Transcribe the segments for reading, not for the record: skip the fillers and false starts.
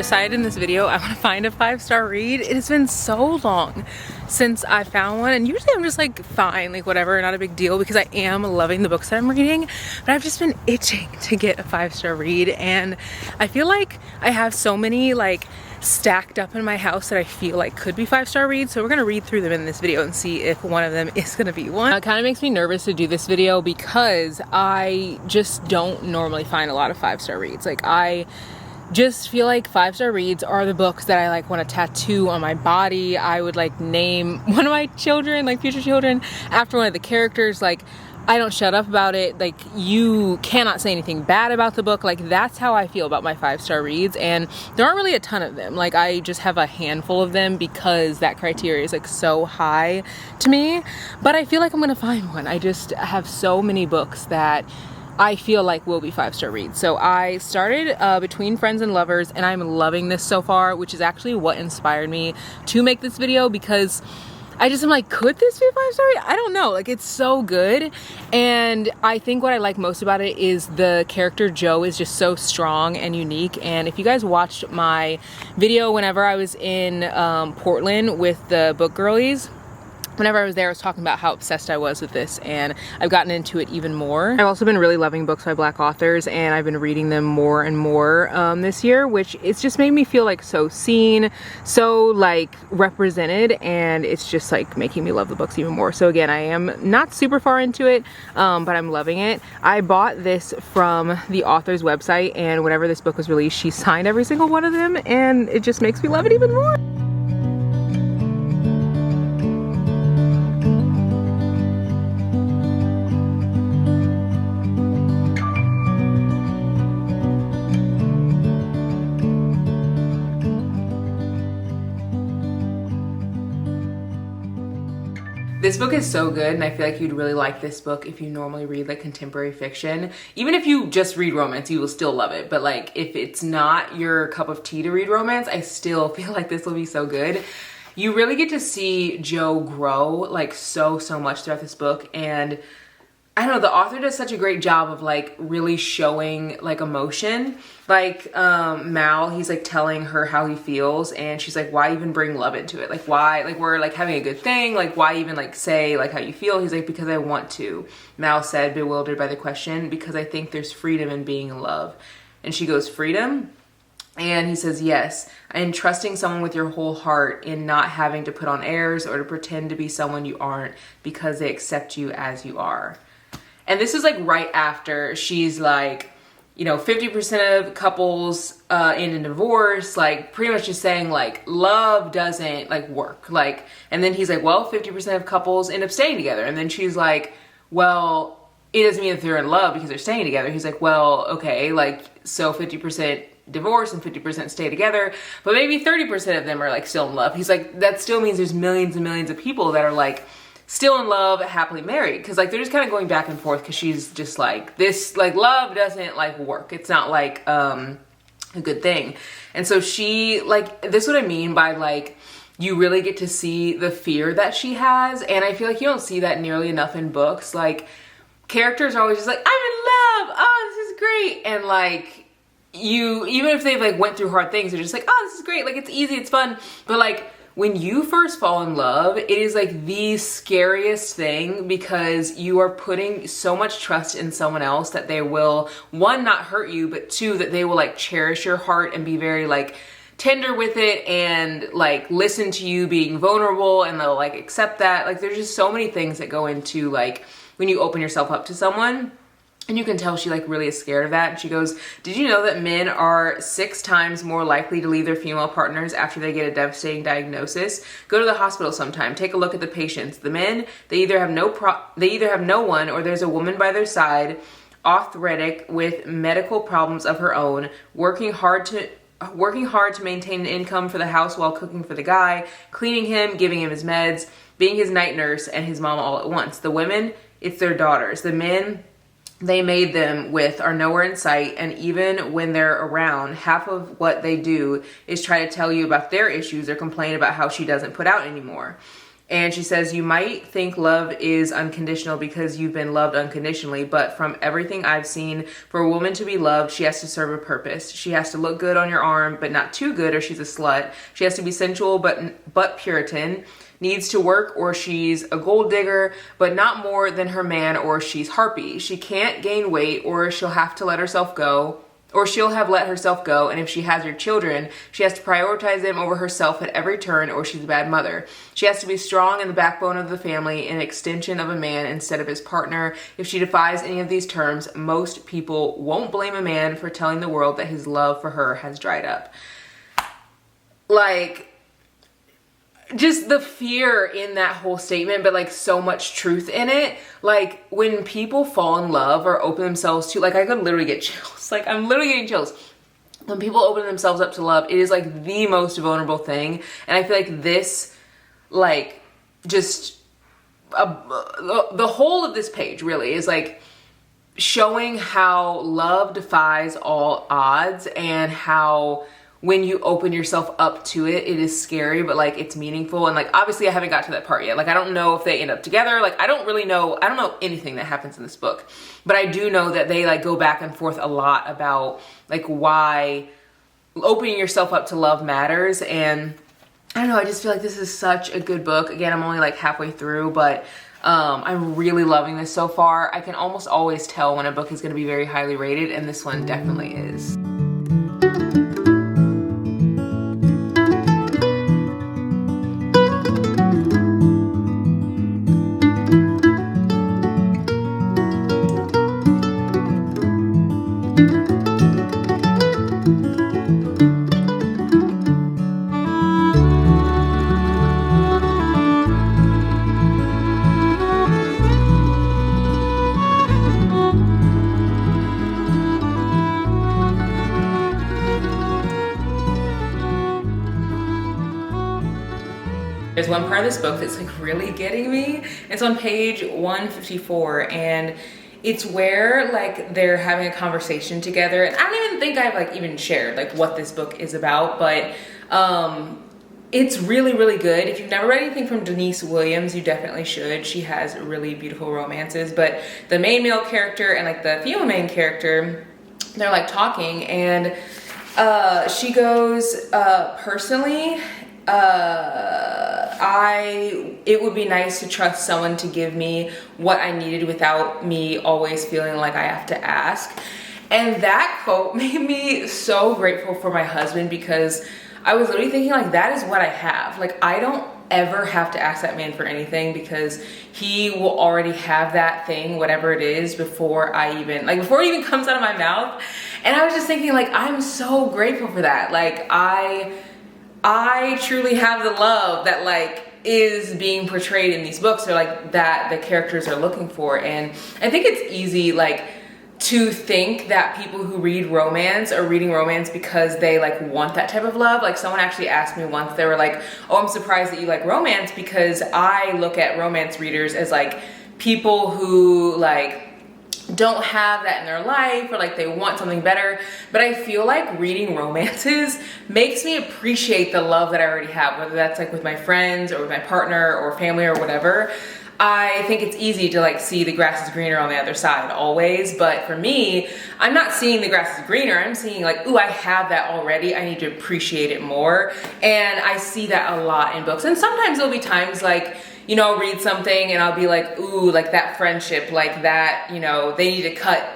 decided in this video I want to find a 5-star read. It has been so long since I found one, and usually I'm just like fine, like whatever, not a big deal, because I am loving the books that I'm reading, but I've just been itching to get a 5-star read, and I feel like I have so many like stacked up in my house that I feel like could be 5-star reads, so we're gonna read through them in this video and see if one of them is gonna be one. It kind of makes me nervous to do this video because I just don't normally find a lot of 5-star reads. Like, I just feel like 5-star reads are the books that I like want to tattoo on my body. I would like name one of my children, like future children, after one of the characters. Like, I don't shut up about it. Like, you cannot say anything bad about the book. Like, that's how I feel about my 5-star reads, and there aren't really a ton of them. Like, I just have a handful of them because that criteria is like so high to me, but I feel like I'm gonna find one. I just have so many books that I feel like will be 5-star reads. So I started Between Friends and Lovers, and I'm loving this so far, which is actually what inspired me to make this video, because I just am like, could this be a 5-star read? I don't know, like, it's so good. And I think what I like most about it is the character Joe is just so strong and unique. And if you guys watched my video whenever I was in Portland with the book girlies, whenever I was there, I was talking about how obsessed I was with this, and I've gotten into it even more. I've also been really loving books by Black authors, and I've been reading them more and more this year, which it's just made me feel like so seen, so like represented, and it's just like making me love the books even more. So again, I am not super far into it, but I'm loving it. I bought this from the author's website, and whenever this book was released, she signed every single one of them, and it just makes me love it even more. This book is so good, and I feel like you'd really like this book if you normally read like contemporary fiction. Even if you just read romance, you will still love it. But like, if it's not your cup of tea to read romance, I still feel like this will be so good. You really get to see Joe grow like so much throughout this book, and I don't know, the author does such a great job of like really showing like emotion. Like Mal, he's like telling her how he feels, and she's like, why even bring love into it? Like, why, like, we're like having a good thing, like why even like say like how you feel? He's like, because I want to. Mal said, bewildered by the question, because I think there's freedom in being in love. And she goes, freedom? And he says, yes, in trusting someone with your whole heart, in not having to put on airs or to pretend to be someone you aren't because they accept you as you are. And this is like right after she's like, you know, 50% of couples end in divorce, like pretty much just saying like love doesn't like work. Like, and then he's like, well, 50% of couples end up staying together. And then she's like, well, it doesn't mean that they're in love because they're staying together. He's like, well, okay, like, so 50% divorce and 50% stay together, but maybe 30% of them are like still in love. He's like, that still means there's millions and millions of people that are like still in love, happily married, because like they're just kind of going back and forth, because she's just like, this like love doesn't like work, it's not like a good thing. And so she like, this is what I mean by like, you really get to see the fear that she has, and I feel like you don't see that nearly enough in books. Like, characters are always just like, I'm in love, oh, this is great, and like, you, even if they've like went through hard things, they're just like, oh, this is great, like it's easy, it's fun. But like, when you first fall in love, it is like the scariest thing, because you are putting so much trust in someone else that they will, one, not hurt you, but two, that they will like cherish your heart and be very like tender with it, and like listen to you being vulnerable, and they'll like accept that. Like, there's just so many things that go into like when you open yourself up to someone. And you can tell she like really is scared of that. And she goes, did you know that men are 6 times more likely to leave their female partners after they get a devastating diagnosis? Go to the hospital sometime. Take a look at the patients. The men, they either have no one, or there's a woman by their side, arthritic with medical problems of her own, working hard to maintain an income for the house while cooking for the guy, cleaning him, giving him his meds, being his night nurse and his mom all at once. The women, it's their daughters. The men they made them with are nowhere in sight, and even when they're around, half of what they do is try to tell you about their issues or complain about how she doesn't put out anymore. And she says, you might think love is unconditional because you've been loved unconditionally, but from everything I've seen, for a woman to be loved, she has to serve a purpose. She has to look good on your arm, but not too good or she's a slut. She has to be sensual, but Puritan. Needs to work or she's a gold digger, but not more than her man or she's harpy. She can't gain weight or she'll have to let herself go. Or she'll have let herself go, and if she has her children, she has to prioritize them over herself at every turn, or she's a bad mother. She has to be strong in the backbone of the family, an extension of a man instead of his partner. If she defies any of these terms, most people won't blame a man for telling the world that his love for her has dried up. Like, just the fear in that whole statement, but like so much truth in it. Like when people fall in love or open themselves to, like I could literally get chills. Like I'm literally getting chills. When people open themselves up to love, it is like the most vulnerable thing. And I feel like this, like just the whole of this page really is like showing how love defies all odds and how when you open yourself up to it, it is scary, but like it's meaningful. And like, obviously I haven't got to that part yet. Like, I don't know if they end up together. Like, I don't know anything that happens in this book, but I do know that they like go back and forth a lot about like why opening yourself up to love matters. And I don't know, I just feel like this is such a good book. Again, I'm only like halfway through, but I'm really loving this so far. I can almost always tell when a book is going to be very highly rated, and this one definitely is. There's one part of this book that's like really getting me. It's on page 154, and it's where like they're having a conversation together. And I don't even think I've like even shared like what this book is about, but it's really, really good. If you've never read anything from Denise Williams, you definitely should. She has really beautiful romances, but the main male character and like the female main character, they're like talking, and she goes, personally, it would be nice to trust someone to give me what I needed without me always feeling like I have to ask. And that quote made me so grateful for my husband, because I was literally thinking like, that is what I have. Like, I don't ever have to ask that man for anything, because he will already have that thing, whatever it is, before it even comes out of my mouth. And I was just thinking like, I'm so grateful for that. Like, I truly have the love that like is being portrayed in these books, or like that the characters are looking for. And I think it's easy like to think that people who read romance are reading romance because they like want that type of love. Like, someone actually asked me once, they were like, oh, I'm surprised that you like romance, because I look at romance readers as like people who like don't have that in their life, or like they want something better. But I feel like reading romances makes me appreciate the love that I already have, whether that's like with my friends or with my partner or family or whatever. I think it's easy to like see the grass is greener on the other side always, but for me, I'm not seeing the grass is greener. I'm seeing like, ooh, I have that already. I need to appreciate it more. And I see that a lot in books. And sometimes there'll be times like, you know, I'll read something and I'll be like, ooh, like that friendship, like that, you know, they need to cut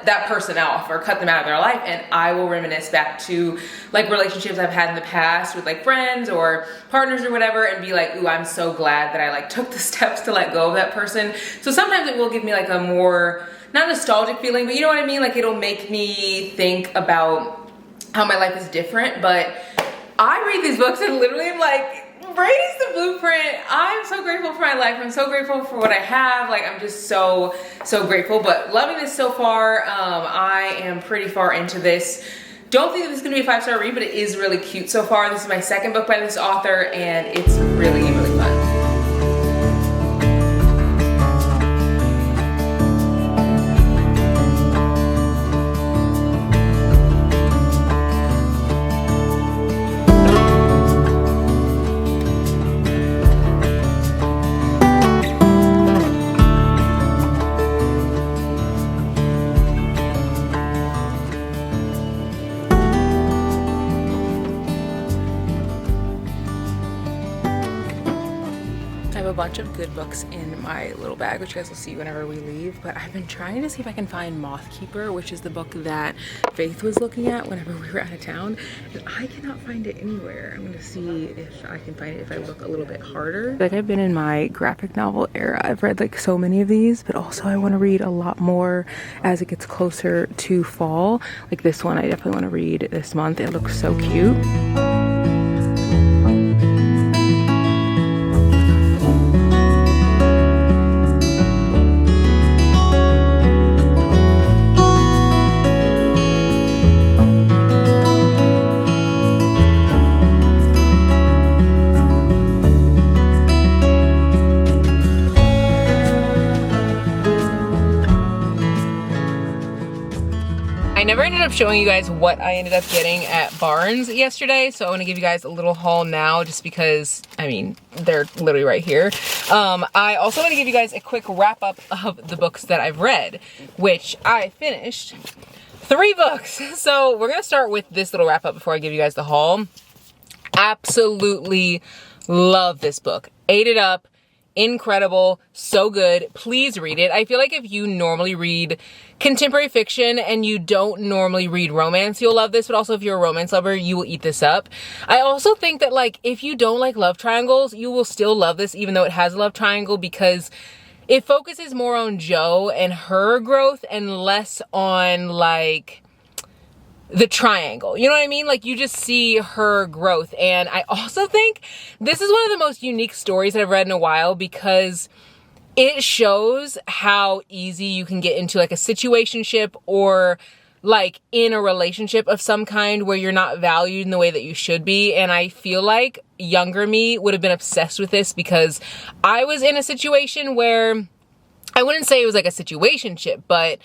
that person off or cut them out of their life. And I will reminisce back to like relationships I've had in the past with like friends or partners or whatever, and be like, ooh, I'm so glad that I like took the steps to let go of that person. So sometimes it will give me like a more, not nostalgic feeling, but you know what I mean? Like, it'll make me think about how my life is different. But I read these books and literally I'm like, Brady's the blueprint. I'm so grateful for my life. I'm so grateful for what I have. Like, I'm just so grateful. But loving this so far. I am pretty far into this. Don't think that this is gonna be a 5-star read, but it is really cute so far. This is my second book by this author, and it's really, really fun. bunch of good books in my little bag, which you guys will see whenever we leave, but I've been trying to see if I can find Mothkeeper, which is the book that Faith was looking at whenever we were out of town, and I cannot find it anywhere. I'm gonna see if I can find it if I look a little bit harder. Like, I've been in my graphic novel era. I've read like so many of these, but also I want to read a lot more as it gets closer to fall. Like this one I definitely want to read this month. It looks so cute. I never ended up showing you guys what I ended up getting at Barnes yesterday, so I want to give you guys a little haul now just because, I mean, they're literally right here. I also want to give you guys a quick wrap up of the books that I've read, which I finished 3 books. So we're going to start with this little wrap up before I give you guys the haul. Absolutely love this book. Ate it up. Incredible, so good. Please read it. I feel like if you normally read contemporary fiction and you don't normally read romance, you'll love this, but also if you're a romance lover, you will eat this up. I also think that like if you don't like love triangles, you will still love this even though it has a love triangle, because it focuses more on Jo and her growth and less on like the triangle, you know what I mean? Like, you just see her growth. And I also think this is one of the most unique stories that I've read in a while, because it shows how easy you can get into like a situationship or like in a relationship of some kind where you're not valued in the way that you should be. And I feel like younger me would have been obsessed with this, because I was in a situation where I wouldn't say it was like a situationship, but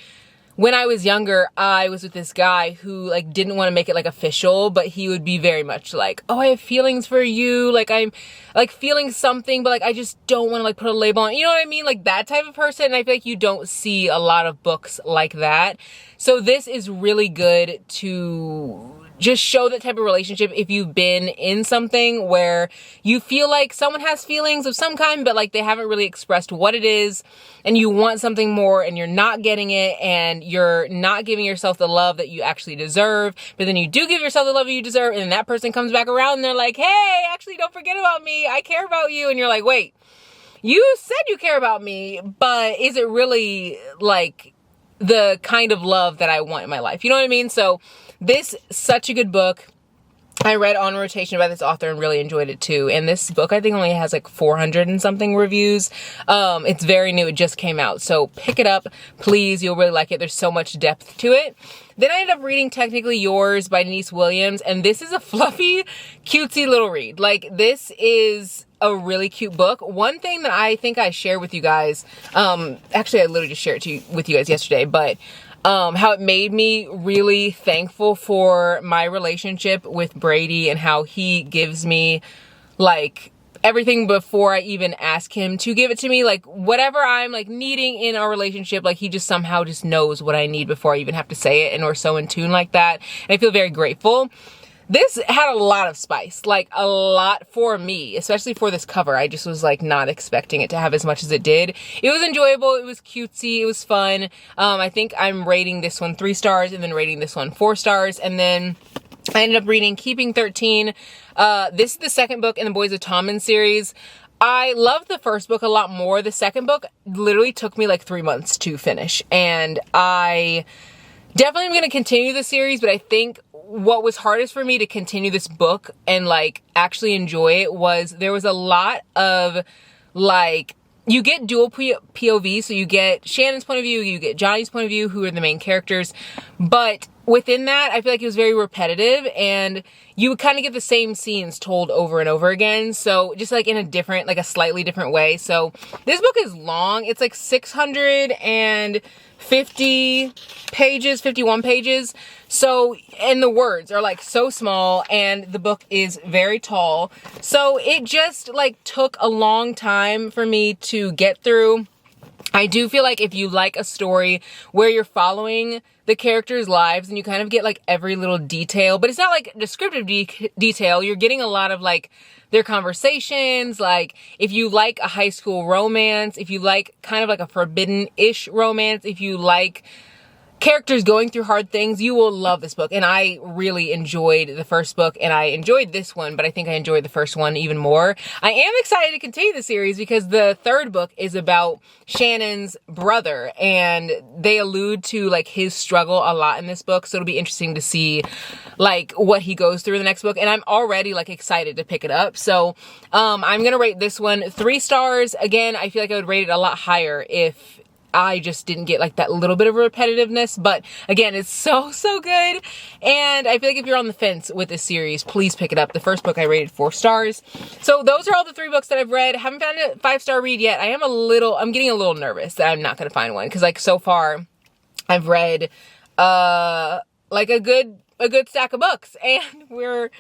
when I was younger, I was with this guy who like didn't want to make it like official, but he would be very much like, oh, I have feelings for you. Like, I'm like feeling something, but like, I just don't want to like put a label on it. You know what I mean? Like that type of person. And I feel like you don't see a lot of books like that. So this is really good to just show that type of relationship if you've been in something where you feel like someone has feelings of some kind, but like they haven't really expressed what it is, and you want something more and you're not getting it, and you're not giving yourself the love that you actually deserve, but then you do give yourself the love you deserve, and then that person comes back around and they're like, hey, actually don't forget about me, I care about you. And you're like, wait, you said you care about me, but is it really like the kind of love that I want in my life? You know what I mean? So this is such a good book. I read On Rotation by this author and really enjoyed it too. And this book, I think, only has like 400 and something reviews. It's very new. It just came out. So pick it up, please. You'll really like it. There's so much depth to it. Then I ended up reading Technically Yours by Denise Williams. And this is a fluffy, cutesy little read. Like, this is a really cute book. One thing that I think I shared with you guys, actually I literally just shared it with you guys yesterday, but how it made me really thankful for my relationship with Brady, and how he gives me like everything before I even ask him to give it to me. Like whatever I'm like needing in our relationship, like he just somehow just knows what I need before I even have to say it, and we're so in tune like that. And I feel very grateful. This had a lot of spice, like a lot for me, especially for this cover. I just was like not expecting it to have as much as it did. It was enjoyable. It was cutesy. It was fun. I think I'm rating this one 3 stars and then rating this one 4 stars. And then I ended up reading Keeping 13. This is the second book in the Boys of Tommen series. I loved the first book a lot more. The second book literally took me like 3 months to finish. And I definitely am going to continue the series, but I think what was hardest for me to continue this book and like actually enjoy it was there was a lot of like, you get dual POV, so you get Shannon's point of view, you get Johnny's point of view, who are the main characters, but within that, I feel like it was very repetitive, and you would kind of get the same scenes told over and over again, so just like in a different, like a slightly different way. So this book is long. It's like 650 pages, 51 pages. So, and the words are like so small, and the book is very tall. So it just like took a long time for me to get through. I do feel like if you like a story where you're following the characters' lives and you kind of get like every little detail, but it's not like descriptive detail, you're getting a lot of like their conversations. Like if you like a high school romance, if you like kind of like a forbidden-ish romance, if you like characters going through hard things, you will love this book. And I really enjoyed the first book, and I enjoyed this one, but I think I enjoyed the first one even more. I am excited to continue the series because the third book is about Shannon's brother, and they allude to like his struggle a lot in this book. So it'll be interesting to see like what he goes through in the next book. And I'm already like excited to pick it up. So I'm gonna rate this one 3 stars. Again, I feel like I would rate it a lot higher if I just didn't get like that little bit of repetitiveness, but again, it's so good. And I feel like if you're on the fence with this series, please pick it up. The first book I rated 4 stars. So those are all the 3 books that I've read. Haven't found a 5-star read yet. I'm getting a little nervous that I'm not going to find one. Cause like so far I've read, like a good stack of books, and we're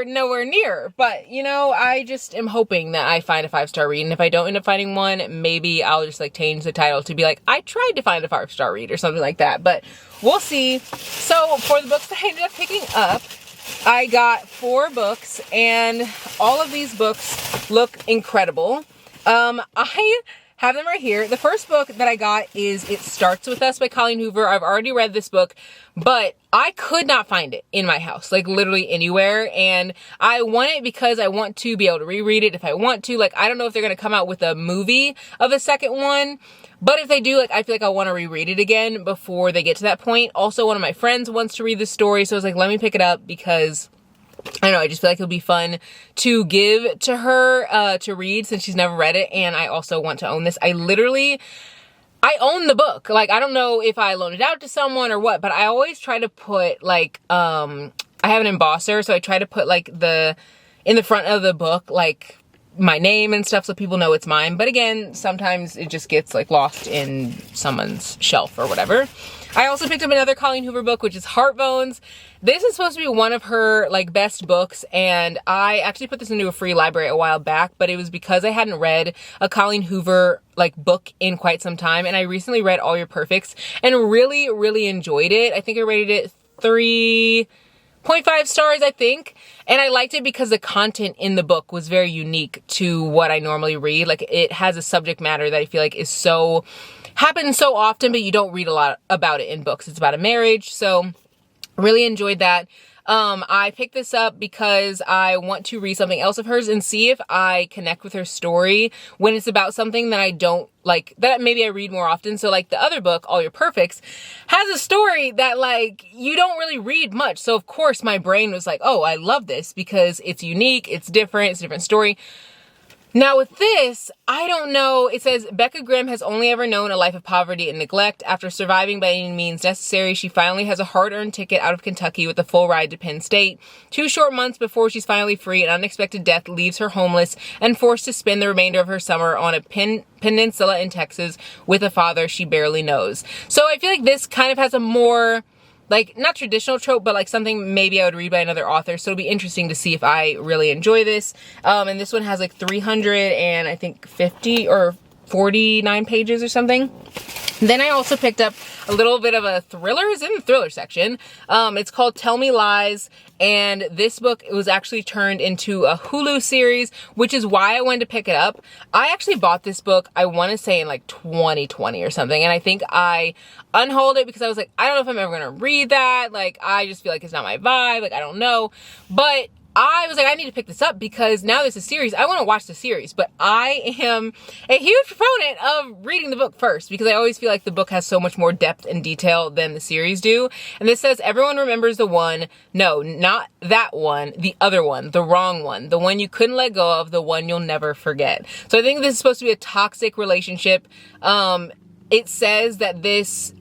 nowhere near. But you know, I just am hoping that I find a 5-star read, and if I don't end up finding one, maybe I'll just like change the title to be like, I tried to find a 5-star read or something like that, but we'll see. So for the books that I ended up picking up, I got 4 books, and all of these books look incredible. I have them right here. The first book that I got is It Starts With Us by Colleen Hoover. I've already read this book, but I could not find it in my house, like literally anywhere. And I want it because I want to be able to reread it if I want to. Like, I don't know if they're going to come out with a movie of a second one, but if they do, like, I feel like I want to reread it again before they get to that point. Also, one of my friends wants to read the story, so I was like, let me pick it up because I don't know, I just feel like it'll be fun to give to her to read since she's never read it, and I also want to own this. I own the book. Like, I don't know if I loan it out to someone or what, but I always try to put like, I have an embosser, so I try to put like in the front of the book, like my name and stuff so people know it's mine. But again, sometimes it just gets like lost in someone's shelf or whatever. I also picked up another Colleen Hoover book, which is Heart Bones. This is supposed to be one of her like best books, and I actually put this into a free library a while back, but it was because I hadn't read a Colleen Hoover like book in quite some time, and I recently read All Your Perfects and really enjoyed it. I think I rated it 3.5 stars, I think. And I liked it because the content in the book was very unique to what I normally read. Like, it has a subject matter that I feel like happens so often, but you don't read a lot about it in books. It's about a marriage. So really enjoyed that. I picked this up because I want to read something else of hers and see if I connect with her story when it's about something that I don't like, that maybe I read more often. So like the other book, All Your Perfects, has a story that like you don't really read much. So of course my brain was like, oh, I love this because it's unique, it's different, it's a different story. Now with this, I don't know. It says, Becca Grimm has only ever known a life of poverty and neglect. After surviving by any means necessary, she finally has a hard-earned ticket out of Kentucky with a full ride to Penn State. 2 short months before she's finally free, an unexpected death leaves her homeless and forced to spend the remainder of her summer on a peninsula in Texas with a father she barely knows. So I feel like this kind of has a more, like, not traditional trope, but like something maybe I would read by another author. So it'll be interesting to see if I really enjoy this. And this one has like 300 and I think 50 or 49 pages or something. Then I also picked up a little bit of a thriller. It's in the thriller section. It's called Tell Me Lies. And this book, it was actually turned into a Hulu series, which is why I wanted to pick it up. I actually bought this book, I want to say in like 2020 or something. And I think I unhauled it because I was like, I don't know if I'm ever going to read that. Like, I just feel like it's not my vibe. Like, I don't know. But I was like, I need to pick this up because now there's a series. I want to watch the series, but I am a huge proponent of reading the book first because I always feel like the book has so much more depth and detail than the series do. And this says, everyone remembers the one. No, not that one. The other one. The wrong one. The one you couldn't let go of. The one you'll never forget. So I think this is supposed to be a toxic relationship. It says that this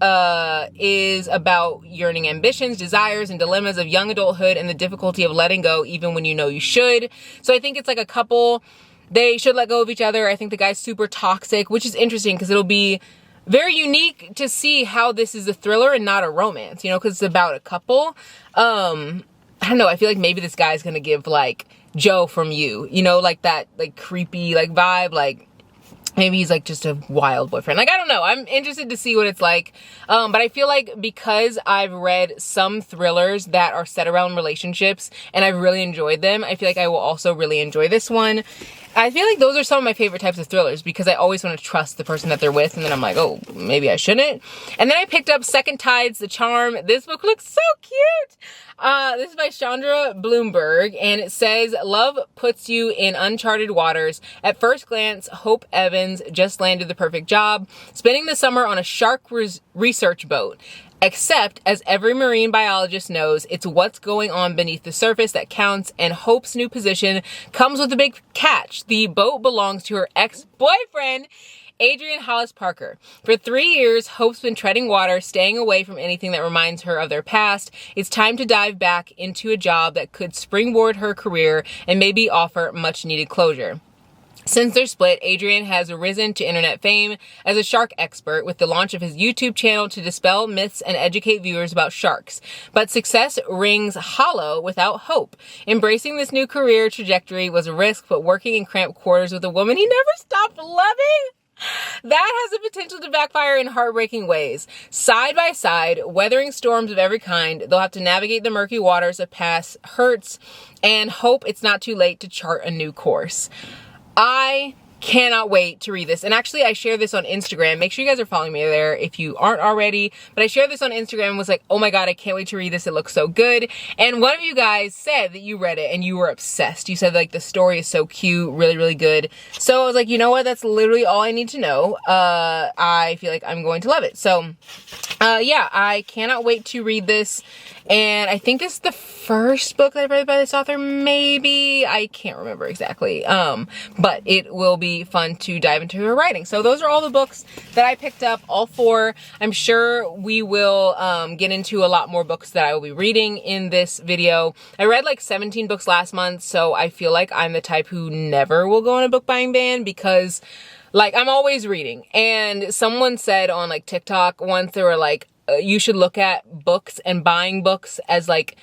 is about yearning ambitions, desires, and dilemmas of young adulthood and the difficulty of letting go even when you know you should. So I think it's like a couple, they should let go of each other. I think the guy's super toxic, which is interesting because it'll be very unique to see how this is a thriller and not a romance, you know, because it's about a couple. I don't know. I feel like maybe this guy's going to give like Joe from You, you know, like that like creepy like vibe, like maybe he's like just a wild boyfriend. Like, I don't know. I'm interested to see what it's like. But I feel like because I've read some thrillers that are set around relationships and I've really enjoyed them, I feel like I will also really enjoy this one. I feel like those are some of my favorite types of thrillers because I always want to trust the person that they're with, and then I'm like, oh, maybe I shouldn't. And then I picked up Second Tides, The Charm. This book looks so cute. This is by Chandra Bloomberg, and it says, love puts you in uncharted waters. At first glance, Hope Evans just landed the perfect job, spending the summer on a shark research boat. Except, as every marine biologist knows, it's what's going on beneath the surface that counts, and Hope's new position comes with a big catch. The boat belongs to her ex-boyfriend, Adrian Hollis Parker. For 3 years, Hope's been treading water, staying away from anything that reminds her of their past. It's time to dive back into a job that could springboard her career and maybe offer much-needed closure. Since their split, Adrian has risen to internet fame as a shark expert with the launch of his YouTube channel to dispel myths and educate viewers about sharks. But success rings hollow without hope. Embracing this new career trajectory was a risk, but working in cramped quarters with a woman he never stopped loving, that has the potential to backfire in heartbreaking ways. Side by side, weathering storms of every kind, they'll have to navigate the murky waters of past hurts and hope it's not too late to chart a new course. I cannot wait to read this. And actually, I share this on Instagram. Make sure you guys are following me there if you aren't already. But I shared this on Instagram and was like, oh my God, I can't wait to read this. It looks so good. And one of you guys said that you read it and you were obsessed. You said like the story is so cute, really, really good. So I was like, you know what? That's literally all I need to know. I feel like I'm going to love it. So yeah, I cannot wait to read this. And I think it's the first book that I've read by this author, maybe. I can't remember exactly. But it will be fun to dive into her writing. So those are all the books that I picked up, all four. I'm sure we will get into a lot more books that I will be reading in this video. I read like 17 books last month, so I feel like I'm the type who never will go on a book buying ban because like I'm always reading. And someone said on like TikTok once, they were like, you should look at books and buying books as like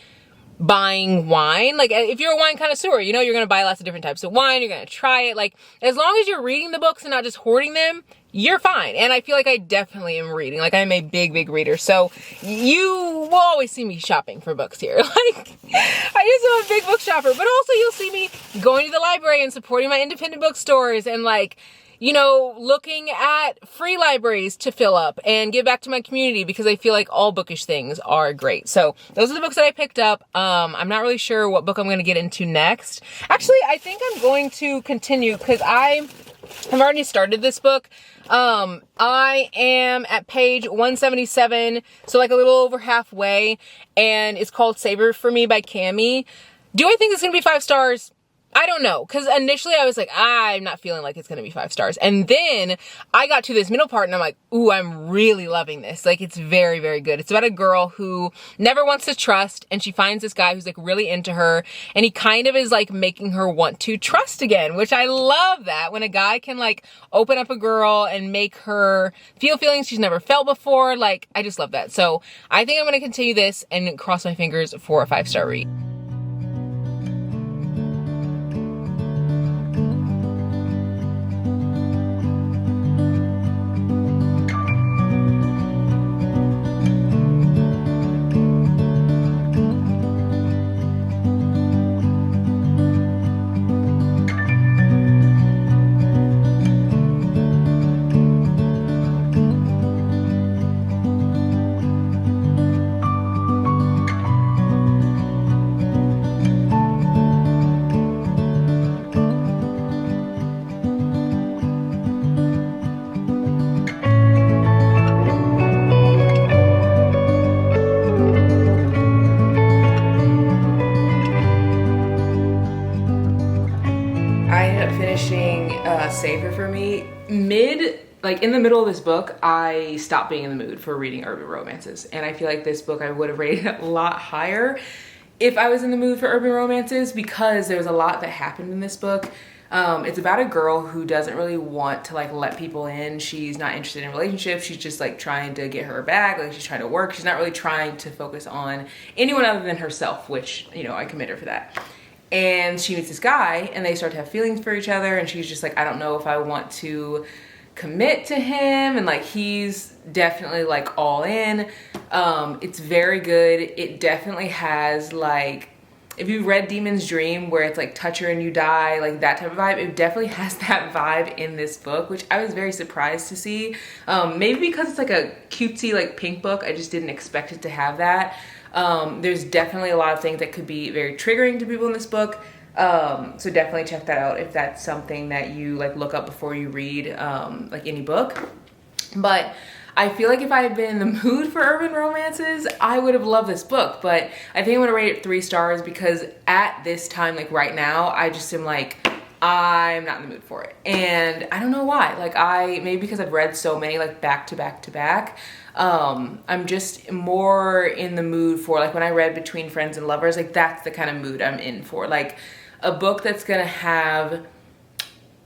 buying wine. Like if you're a wine connoisseur, you know you're going to buy lots of different types of wine. You're going to try it. Like as long as you're reading the books and not just hoarding them, you're fine. And I feel like I definitely am reading. Like I'm a big, big reader. So you will always see me shopping for books here. Like I just am a big book shopper, but also you'll see me going to the library and supporting my independent bookstores and like, you know, looking at free libraries to fill up and give back to my community because I feel like all bookish things are great. So those are the books that I picked up. I'm not really sure what book I'm going to get into next. Actually, I think I'm going to continue because I've already started this book. I am at page 177, so like a little over halfway, and it's called Savor For Me by Cami. Do I think it's going to be 5 stars? I don't know, because initially I was like, I'm not feeling like it's going to be 5 stars. And then I got to this middle part and I'm like, ooh, I'm really loving this. Like, it's very, very good. It's about a girl who never wants to trust, and she finds this guy who's like really into her, and he kind of is like making her want to trust again, which I love that when a guy can like open up a girl and make her feel feelings she's never felt before. Like, I just love that. So I think I'm going to continue this and cross my fingers for a 5-star read. Savor For Me. Like in the middle of this book, I stopped being in the mood for reading urban romances. And I feel like this book I would have rated a lot higher if I was in the mood for urban romances, because there was a lot that happened in this book. It's about a girl who doesn't really want to like let people in. She's not interested in relationships. She's just like trying to get her bag. Like she's trying to work. She's not really trying to focus on anyone other than herself, which, you know, I commend her for that. and she meets this guy and they start to have feelings for each other, and she's just like, I don't know if I want to commit to him, and like he's definitely like all in. It's very good. It definitely has like, if you've read Demon's Dream, where it's like touch her and you die, like that type of vibe, it definitely has that vibe in this book, which I was very surprised to see. Maybe because it's like a cutesy like pink book, I just didn't expect it to have that. There's definitely a lot of things that could be very triggering to people in this book. So definitely check that out if that's something that you like look up before you read like any book. But I feel like if I had been in the mood for urban romances, I would have loved this book. But I think I'm gonna rate it 3 stars because at this time, like right now, I just am like, I'm not in the mood for it. And I don't know why. Like maybe because I've read so many like back to back to back. I'm just more in the mood for like when I read Between Friends and Lovers, like that's the kind of mood I'm in for. Like a book that's gonna have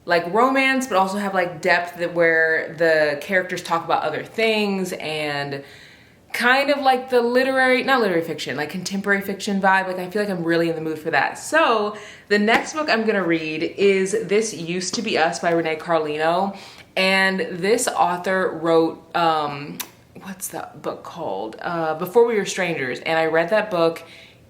like romance, but also have like depth that where the characters talk about other things, and kind of like the not literary fiction, like contemporary fiction vibe. Like I feel like I'm really in the mood for that. So the next book I'm gonna read is This Used to Be Us by Renee Carlino. And this author wrote, what's that book called? Before We Were Strangers. And I read that book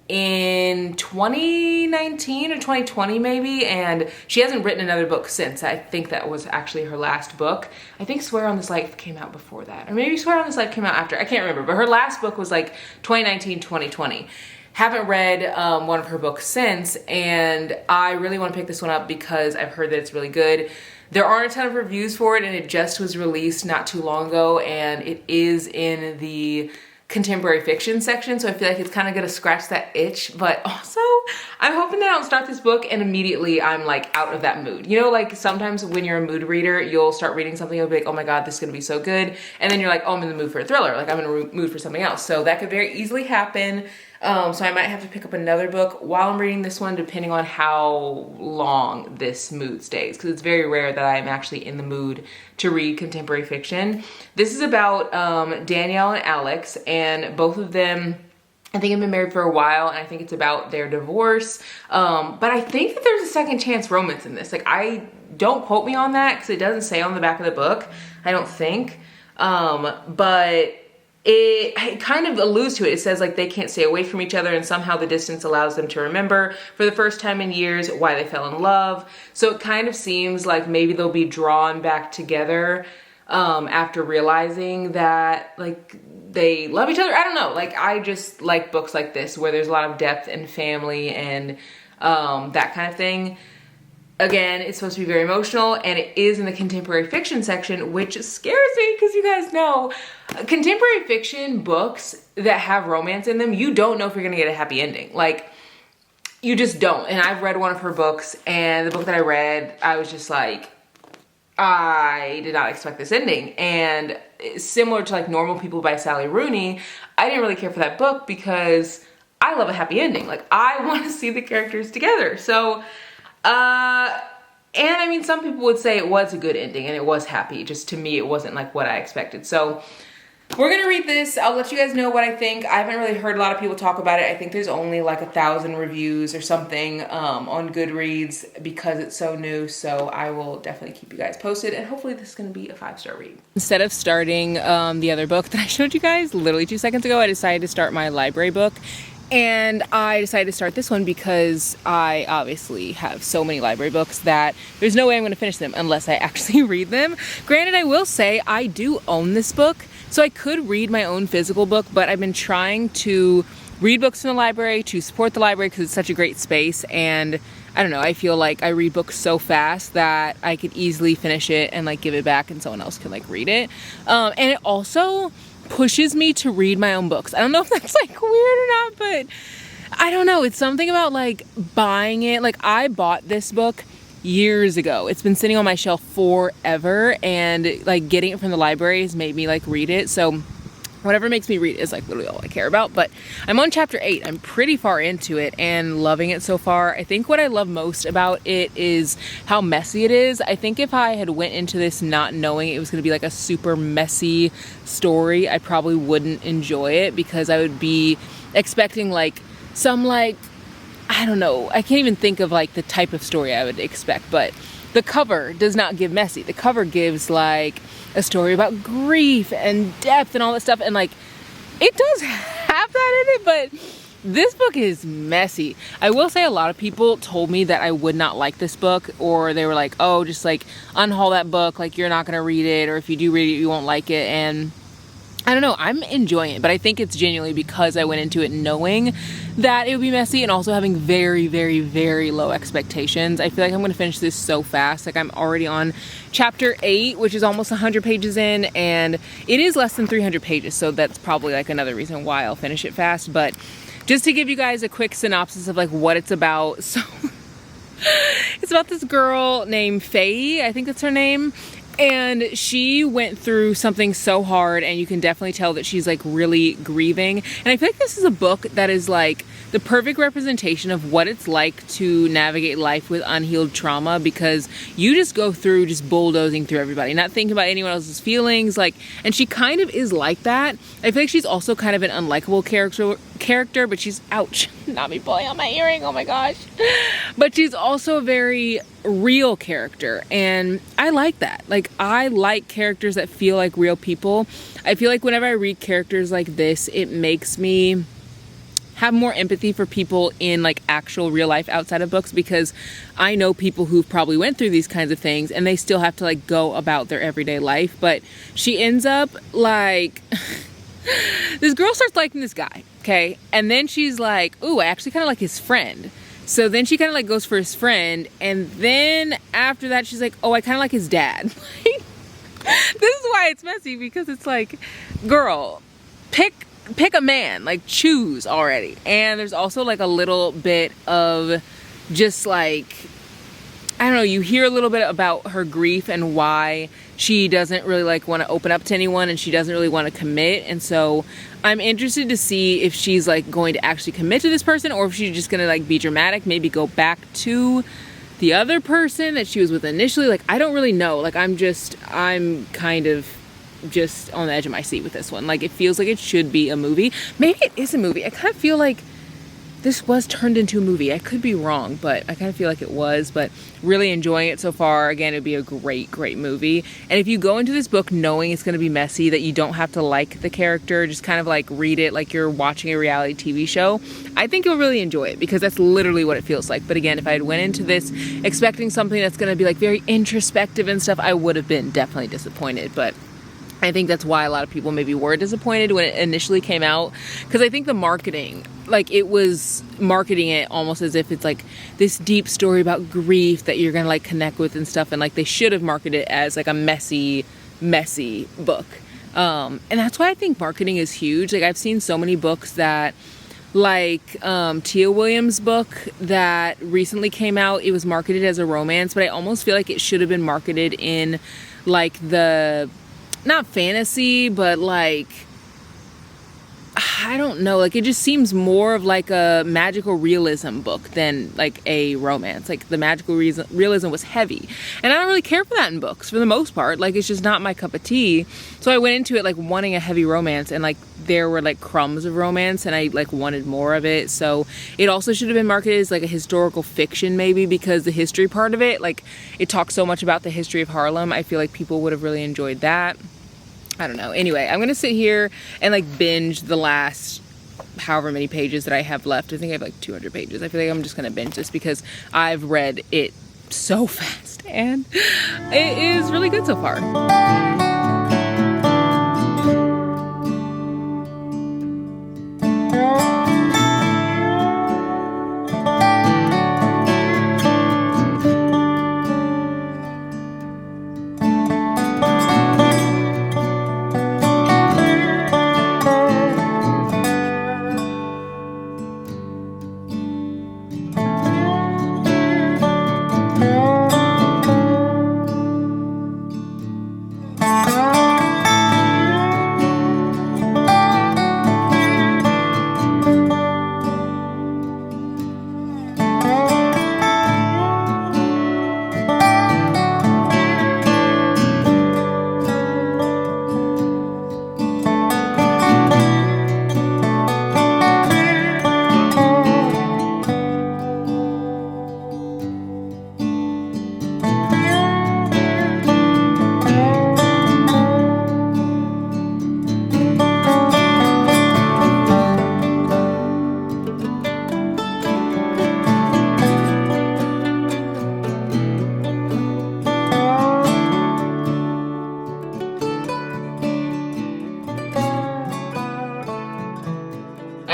in 2019 or 2020 maybe, and she hasn't written another book since. I think that was actually her last book. I think Swear on This Life came out before that, or maybe Swear on This Life came out after. I can't remember, but her last book was like 2019, 2020. Haven't read one of her books since, and I really want to pick this one up because I've heard that it's really good. There aren't a ton of reviews for it, and it just was released not too long ago, and it is in the contemporary fiction section, so I feel like it's kind of gonna scratch that itch. But also I'm hoping that I don't start this book and immediately I'm like out of that mood. You know, like sometimes when you're a mood reader, you'll start reading something, you'll be like, oh my god, this is gonna be so good, and then you're like, oh, I'm in the mood for a thriller, like I'm in the mood for something else. So that could very easily happen. So I might have to pick up another book while I'm reading this one, depending on how long this mood stays, because it's very rare that I'm actually in the mood to read contemporary fiction. This is about Danielle and Alex, and both of them, I think, have been married for a while, and I think it's about their divorce. But I think that there's a second chance romance in this. Like, don't quote me on that because it doesn't say on the back of the book, I don't think. But it kind of alludes to it. It says like they can't stay away from each other, and somehow the distance allows them to remember for the first time in years why they fell in love. So it kind of seems like maybe they'll be drawn back together after realizing that like they love each other. I don't know. Like I just like books like this where there's a lot of depth and family and that kind of thing. Again, it's supposed to be very emotional, and it is in the contemporary fiction section, which scares me because you guys know contemporary fiction books that have romance in them, you don't know if you're gonna get a happy ending. Like, you just don't. And I've read one of her books, and the book that I read, I was just like, I did not expect this ending. And similar to like Normal People by Sally Rooney, I didn't really care for that book because I love a happy ending. Like, I want to see the characters together. So and I mean, some people would say it was a good ending and it was happy. Just to me, it wasn't like what I expected. So we're gonna read this. I'll let you guys know what I think. I haven't really heard a lot of people talk about it. I think there's only like 1,000 reviews or something on Goodreads because it's so new. So I will definitely keep you guys posted, and hopefully this is gonna be a 5-star read. Instead of starting the other book that I showed you guys literally 2 seconds ago, I decided to start my library book. And I decided to start this one because I obviously have so many library books that there's no way I'm going to finish them unless I actually read them. Granted, I will say I do own this book, so I could read my own physical book, but I've been trying to read books from the library to support the library because it's such a great space. And I don't know, I feel like I read books so fast that I could easily finish it and like give it back and someone else can like read it. And it also pushes me to read my own books. I don't know if that's like weird or not, but I don't know. It's something about like buying it. Like I bought this book years ago. It's been sitting on my shelf forever, and like getting it from the library has made me like read it. So whatever makes me read is like literally all I care about. But I'm on chapter 8. I'm pretty far into it and loving it so far. I think what I love most about it is how messy it is. I think if I had went into this not knowing it was going to be like a super messy story, I probably wouldn't enjoy it because I would be expecting like some like I don't know, I can't even think of like the type of story I would expect, but the cover does not give messy. The cover gives like a story about grief and depth and all that stuff, and like it does have that in it, but this book is messy. I will say a lot of people told me that I would not like this book, or they were like, oh, just like unhaul that book, like you're not gonna read it, or if you do read it, you won't like it. And I don't know, I'm enjoying it, but I think it's genuinely because I went into it knowing that it would be messy and also having very, very, very low expectations. I feel like I'm gonna finish this so fast. Like I'm already on chapter 8, which is almost 100 pages in, and it is less than 300 pages, so that's probably like another reason why I'll finish it fast. But just to give you guys a quick synopsis of like what it's about. So it's about this girl named Faye, I think that's her name. And she went through something so hard, and you can definitely tell that she's like really grieving. And I feel like this is a book that is like the perfect representation of what it's like to navigate life with unhealed trauma, because you just go through just bulldozing through everybody, not thinking about anyone else's feelings. Like, and she kind of is like that. I feel like she's also kind of an unlikable character, but she's, ouch, not me pulling on my earring, oh my gosh. But she's also a very real character, and I like that. Like, I like characters that feel like real people. I feel like whenever I read characters like this, it makes me have more empathy for people in like actual real life outside of books, because I know people who've probably went through these kinds of things and they still have to like go about their everyday life. But she ends up like this girl starts liking this guy, okay, and then she's like, ooh, I actually kind of like his friend. So then she kind of like goes for his friend, and then after that she's like, oh, I kind of like his dad. This is why it's messy, because it's like, girl, pick a man, like choose already. And there's also like a little bit of just like, I don't know, you hear a little bit about her grief and why she doesn't really like want to open up to anyone, and she doesn't really want to commit. And so I'm interested to see if she's like going to actually commit to this person, or if she's just gonna like be dramatic, maybe go back to the other person that she was with initially. Like, I don't really know. Like, I'm kind of just on the edge of my seat with this one. Like, it feels like it should be a movie. Maybe it is a movie. I kind of feel like this was turned into a movie. I could be wrong, but I kind of feel like it was. But really enjoying it so far. Again, it'd be a great movie. And if you go into this book knowing it's going to be messy, that you don't have to like the character, just kind of like read it like you're watching a reality TV show, I think you'll really enjoy it, because that's literally what it feels like. But again, if I had went into this expecting something that's going to be like very introspective and stuff, I would have been definitely disappointed. But I think that's why a lot of people maybe were disappointed when it initially came out, because I think the marketing, like, it was marketing it almost as if it's like this deep story about grief that you're gonna like connect with and stuff, and like they should have marketed it as like a messy book. And that's why I think marketing is huge. Like, I've seen so many books that, like Tia Williams' book that recently came out, it was marketed as a romance, but I almost feel like it should have been marketed in like the, not fantasy, but like, I don't know, like it just seems more of like a magical realism book than like a romance. Like, the magical realism was heavy, and I don't really care for that in books for the most part. Like, it's just not my cup of tea. So I went into it like wanting a heavy romance, and like there were like crumbs of romance, and I like wanted more of it. So it also should have been marketed as like a historical fiction, maybe, because the history part of it, like it talks so much about the history of Harlem. I feel like people would have really enjoyed that. I don't know. Anyway, I'm going to sit here and like binge the last however many pages that I have left. I think I have like 200 pages. I feel like I'm just going to binge this because I've read it so fast, and it is really good so far.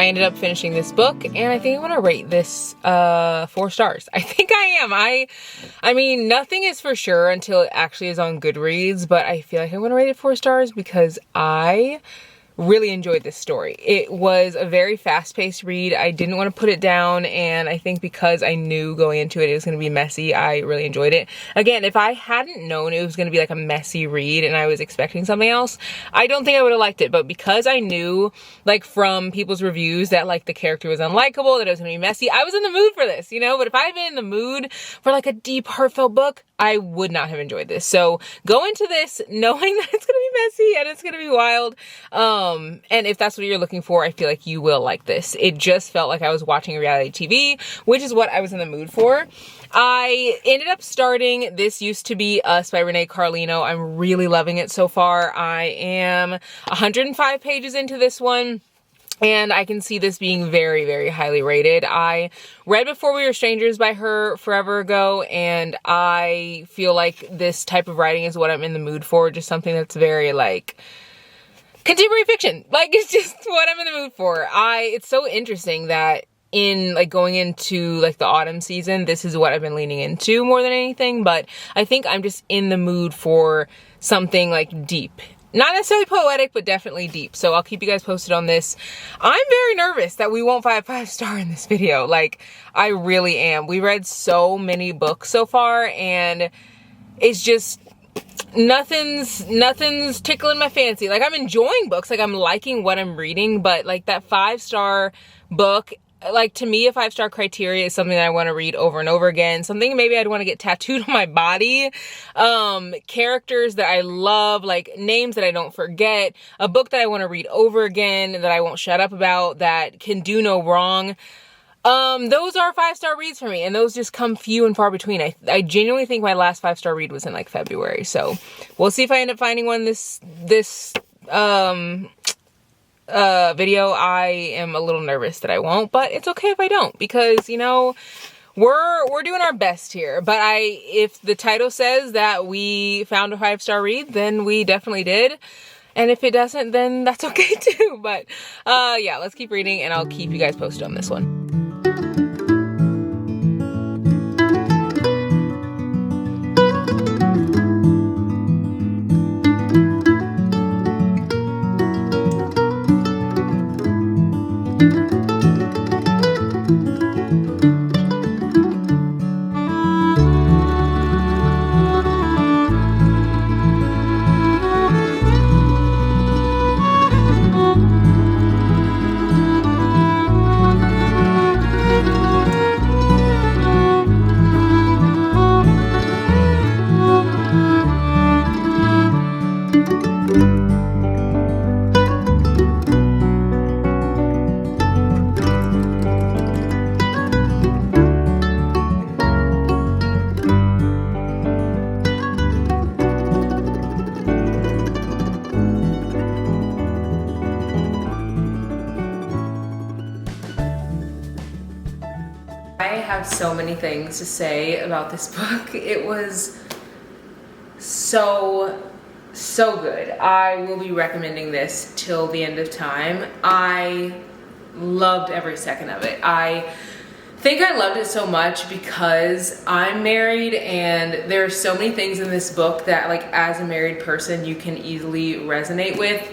I ended up finishing this book, and I think I'm gonna rate this 4 stars. I think I am. I mean, nothing is for sure until it actually is on Goodreads, but I feel like I'm gonna rate it 4 stars because I really enjoyed this story. It was a very fast-paced read. I didn't want to put it down, and I think because I knew going into it was going to be messy, I really enjoyed it. Again, if I hadn't known it was going to be like a messy read and I was expecting something else, I don't think I would have liked it. But because I knew, like, from people's reviews that, like, the character was unlikable, that it was going to be messy, I was in the mood for this, you know? But if I had been in the mood for, like, a deep, heartfelt book, I would not have enjoyed this. So go into this knowing that it's gonna be messy and it's gonna be wild. And if that's what you're looking for, I feel like you will like this. It just felt like I was watching reality TV, which is what I was in the mood for. I ended up starting This Used to Be Us by Renee Carlino. I'm really loving it so far. I am 105 pages into this one, and I can see this being very, very highly rated. I read Before We Were Strangers by her forever ago, and I feel like this type of writing is what I'm in the mood for. Just something that's very, like, contemporary fiction. Like, it's just what I'm in the mood for. It's so interesting that in, like, going into, like, the autumn season, this is what I've been leaning into more than anything, but I think I'm just in the mood for something, like, deep. Not necessarily poetic, but definitely deep. So I'll keep you guys posted on this. I'm very nervous that we won't find a 5-star in this video. Like, I really am. We read so many books so far, and it's just nothing's tickling my fancy. Like, I'm enjoying books, like I'm liking what I'm reading, but like that 5-star book, like, to me, a 5-star criteria is something that I want to read over and over again. Something maybe I'd want to get tattooed on my body. Characters that I love, like names that I don't forget. A book that I want to read over again, that I won't shut up about, that can do no wrong. Those are 5-star reads for me, and those just come few and far between. I genuinely think my last 5-star read was in, like, February. So we'll see if I end up finding one this video. I am a little nervous that I won't, but it's okay if I don't, because, you know, we're doing our best here. But if the title says that we found a 5-star read, then we definitely did. And if it doesn't, then that's okay too. But yeah, let's keep reading, and I'll keep you guys posted on this one. I have so many things to say about this book. It was so good. I will be recommending this till the end of time. I loved every second of it. I think I loved it so much because I'm married, and there are so many things in this book that, like, as a married person, you can easily resonate with.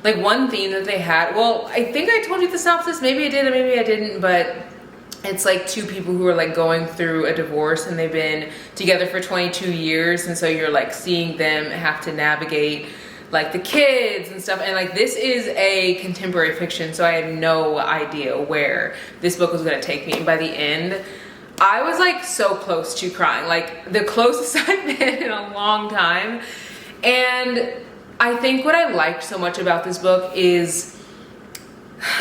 Like, one theme that they had, well, I think I told you the synopsis, maybe I did and maybe I didn't, but it's like two people who are, like, going through a divorce, and they've been together for 22 years, and so you're, like, seeing them have to navigate, like, the kids and stuff. And, like, this is a contemporary fiction, so I had no idea where this book was gonna take me. And by the end, I was, like, so close to crying, like the closest I've been in a long time. And I think what I liked so much about this book is,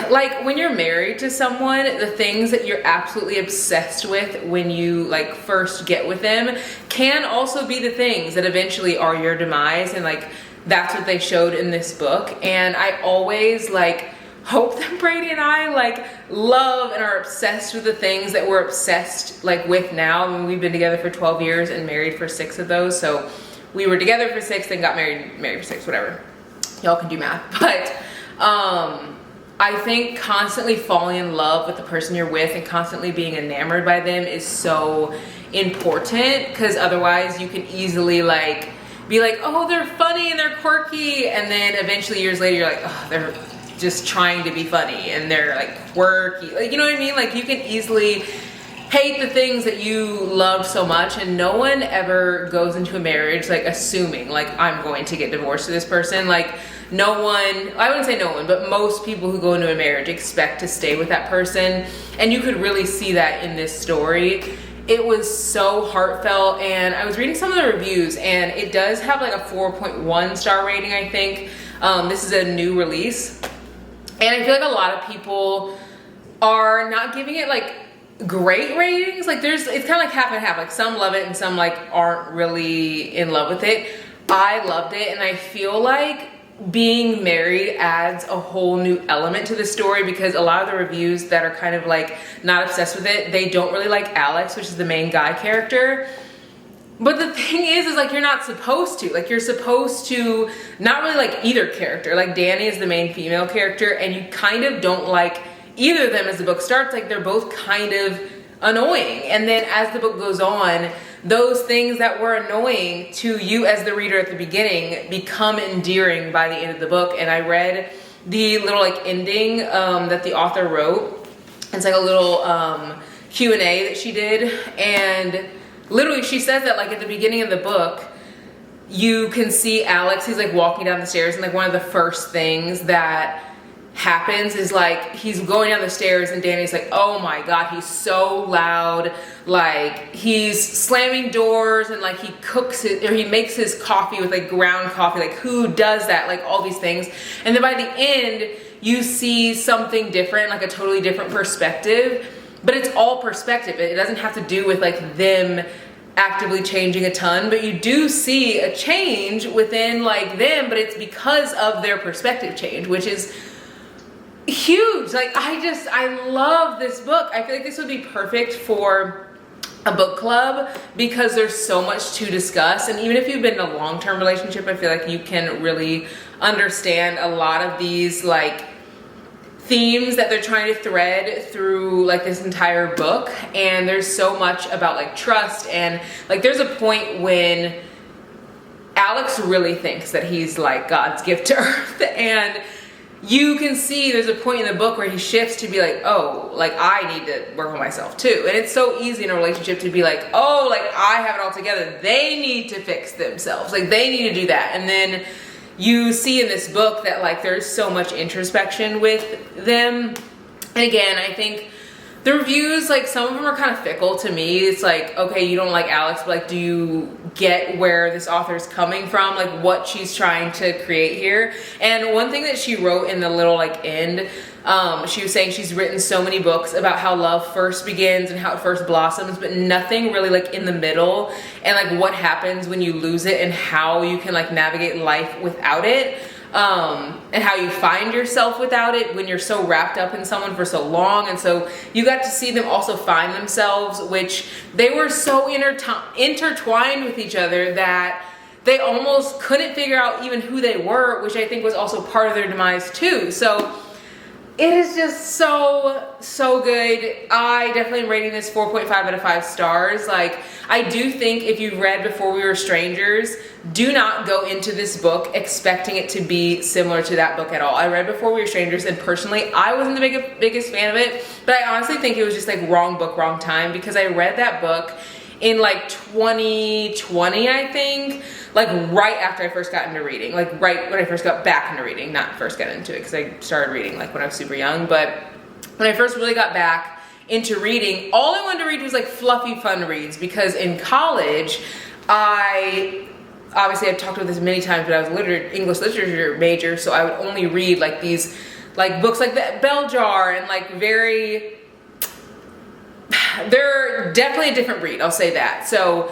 like, when you're married to someone, the things that you're absolutely obsessed with when you, like, first get with them can also be the things that eventually are your demise. And, like, that's what they showed in this book. And I always, like, hope that Brady and I, like, love and are obsessed with the things that we're obsessed, like, with now. I mean, we've been together for 12 years and married for 6 of those. So we were together for 6, then got married for 6, whatever. Y'all can do math. But I think constantly falling in love with the person you're with and constantly being enamored by them is so important, because otherwise you can easily like be like, oh, they're funny and they're quirky, and then eventually years later you're like, oh, they're just trying to be funny and they're like quirky, like, you know what I mean? Like you can easily hate the things that you loved so much, and no one ever goes into a marriage like assuming like I'm going to get divorced to this person. Like no one, I wouldn't say no one, but most people who go into a marriage expect to stay with that person, and you could really see that in this story. It was so heartfelt, and I was reading some of the reviews, and it does have like a 4.1 star rating, I think. This is a new release, and I feel like a lot of people are not giving it like great ratings. Like it's kind of like half and half. Like some love it and some like aren't really in love with it. I loved it, and I feel like being married adds a whole new element to the story, because a lot of the reviews that are kind of like not obsessed with it, they don't really like Alex, which is the main guy character. But the thing is like you're not supposed to. Like you're supposed to not really like either character. Like Danny is the main female character, and you kind of don't like either of them as the book starts. Like they're both kind of annoying, and then as the book goes on, those things that were annoying to you as the reader at the beginning become endearing by the end of the book. And I read the little like ending that the author wrote. It's like a little Q&A that she did, and literally she says that like at the beginning of the book you can see Alex, he's like walking down the stairs, and like one of the first things that happens is like he's going down the stairs, and Danny's like, oh my god, he's so loud, like he's slamming doors, and like he cooks it, or he makes his coffee with like ground coffee, like who does that, like all these things. And then by the end you see something different, like a totally different perspective, but it's all perspective. It doesn't have to do with like them actively changing a ton, but you do see a change within like them, but it's because of their perspective change, which is huge. Like I love this book. I feel like this would be perfect for a book club, because there's so much to discuss, and even if you've been in a long-term relationship, I feel like you can really understand a lot of these like themes that they're trying to thread through like this entire book. And there's so much about like trust, and like there's a point when Alex really thinks that he's like God's gift to Earth, and you can see there's a point in the book where he shifts to be like, oh, like I need to work on myself too. And it's so easy in a relationship to be like, oh, like I have it all together, they need to fix themselves, like they need to do that. And then you see in this book that like there's so much introspection with them. And again, I think the reviews, like some of them are kind of fickle to me. It's like, okay, you don't like Alex, but like, do you get where this author is coming from? Like what she's trying to create here. And one thing that she wrote in the little like end, she was saying she's written so many books about how love first begins and how it first blossoms, but nothing really like in the middle, and like what happens when you lose it and how you can like navigate life without it. And how you find yourself without it when you're so wrapped up in someone for so long. And so you got to see them also find themselves, which they were so intertwined with each other that they almost couldn't figure out even who they were, which I think was also part of their demise too. So it is just so good. I definitely am rating this 4.5 out of 5 stars. Like, I do think if you've read Before We Were Strangers, do not go into this book expecting it to be similar to that book at all. I read Before We Were Strangers, and personally, I wasn't the biggest fan of it, but I honestly think it was just like wrong book, wrong time, because I read that book in like 2020, I think, like right after I first got into reading, like right when I first got back into reading, not first got into it, because I started reading like when I was super young, but when I first really got back into reading, all I wanted to read was like fluffy fun reads, because in college, obviously I've talked about this many times, but I was English literature major, so I would only read like these like books like that Bell Jar, and like they're definitely a different read, I'll say that. So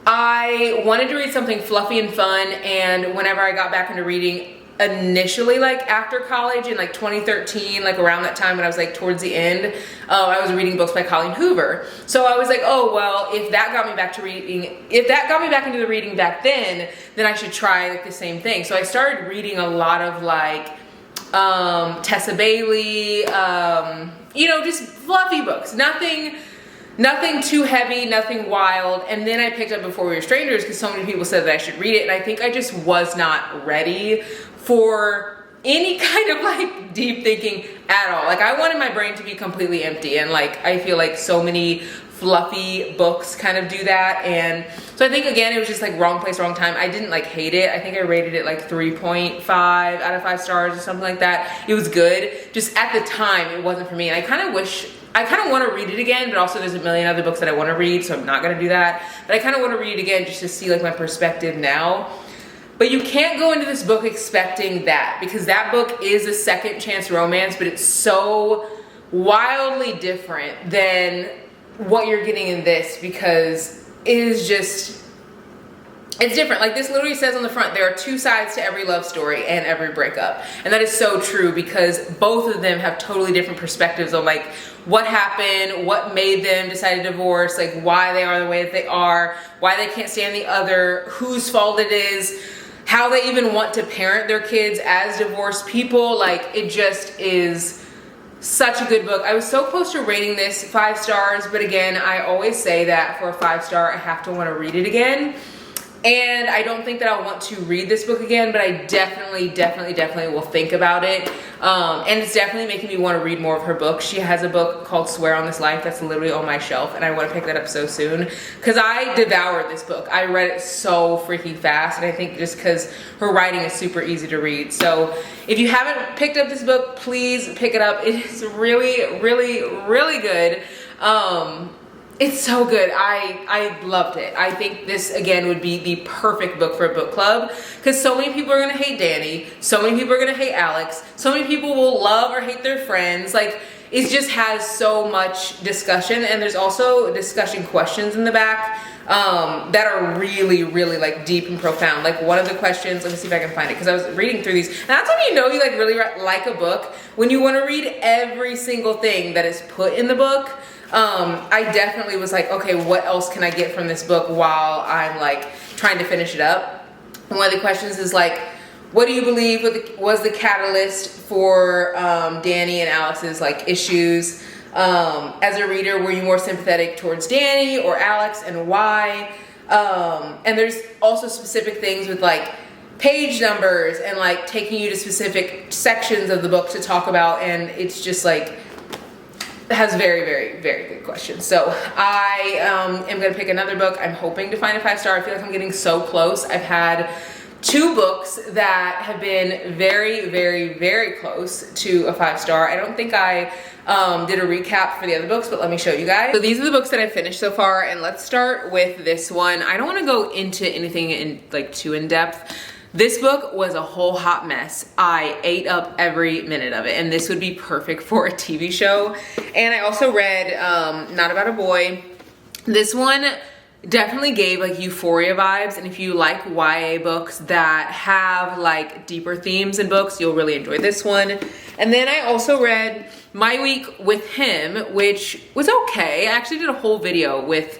I wanted to read something fluffy and fun, and whenever I got back into reading, initially like after college in like 2013, like around that time when I was like towards the end, I was reading books by Colleen Hoover. So I was like, oh well, if that got me back to reading, if that got me back into the reading back then I should try like the same thing. So I started reading a lot of like Tessa Bailey, you know, just fluffy books. Nothing too heavy, nothing wild. And then I picked up Before We Were Strangers because so many people said that I should read it. And I think I just was not ready for any kind of like deep thinking at all. Like I wanted my brain to be completely empty. And like, I feel like so many fluffy books kind of do that. And so I think again, it was just like wrong place, wrong time. I didn't like hate it. I think I rated it like 3.5 out of 5 stars or something like that. It was good. Just at the time, it wasn't for me. And I kind of want to read it again, but also there's a million other books that I want to read, so I'm not going to do that. But I kind of want to read it again just to see like my perspective now. But you can't go into this book expecting that, because that book is a second chance romance, but it's so wildly different than what you're getting in this, because it is just, it's different. Like this literally says on the front, there are 2 sides to every love story and every breakup. And that is so true, because both of them have totally different perspectives on like what happened, what made them decide to divorce, like why they are the way that they are, why they can't stand the other, whose fault it is, how they even want to parent their kids as divorced people. Like it just is such a good book. I was so close to rating this 5 stars, but again, I always say that for a 5-star, I have to want to read it again. And I don't think that I'll want to read this book again, but I definitely will think about it. And it's definitely making me want to read more of her books. She has a book called Swear on This Life that's literally on my shelf, and I want to pick that up so soon, because I devoured this book. I read it so freaking fast, and I think just because her writing is super easy to read. So if you haven't picked up this book, please pick it up. It is really good. It's so good. I loved it. I think this, again, would be the perfect book for a book club, because so many people are going to hate Danny. So many people are going to hate Alex. So many people will love or hate their friends. Like, it just has so much discussion, and there's also discussion questions in the back that are really like deep and profound. Like one of the questions, let me see if I can find it, because I was reading through these. And that's when you know you like really like a book, when you want to read every single thing that is put in the book. I definitely was like, okay, what else can I get from this book while I'm like trying to finish it up? And one of the questions is like, what do you believe was the catalyst for Danny and Alex's like issues? As a reader, were you more sympathetic towards Danny or Alex, and why? And there's also specific things with like page numbers and like taking you to specific sections of the book to talk about, and it's just like, has very good questions. So I am gonna pick another book. I'm hoping to find a 5-star. I feel like I'm getting so close. I've had 2 books that have been very close to a 5-star. I don't think I did a recap for the other books, but let me show you guys. So these are the books that I finished so far, and let's start with this one. I don't want to go into anything in like too in depth. This book was a whole hot mess. I ate up every minute of it, and this would be perfect for a TV show. And I also read Not About a Boy. This one definitely gave like Euphoria vibes, and if you like YA books that have like deeper themes in books, you'll really enjoy this one. And then I also read My Week with Him, which was okay. I actually did a whole video with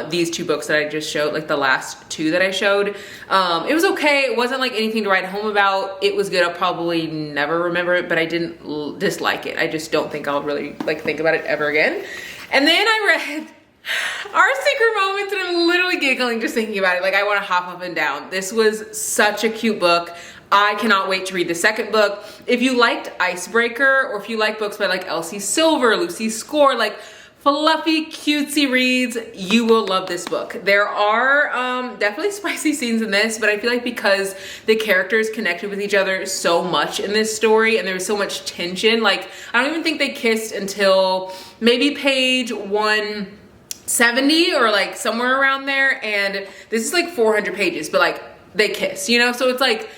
these 2 books that I just showed, like the last 2 that I showed. It was okay. It wasn't like anything to write home about. It was good. I'll probably never remember it, but I didn't dislike it. I just don't think I'll really like think about it ever again. And then I read Our Secret Moments, and I'm literally giggling just thinking about it. Like, I want to hop up and down. This was such a cute book. I cannot wait to read the second book. If you liked Icebreaker, or if you like books by like Elsie Silver, Lucy Score, like fluffy, cutesy reads, you will love this book. There are definitely spicy scenes in this, but I feel like because the characters connected with each other so much in this story, and there was so much tension, like I don't even think they kissed until maybe page 170 or like somewhere around there, and this is like 400 pages, but like they kiss, you know? So it's like,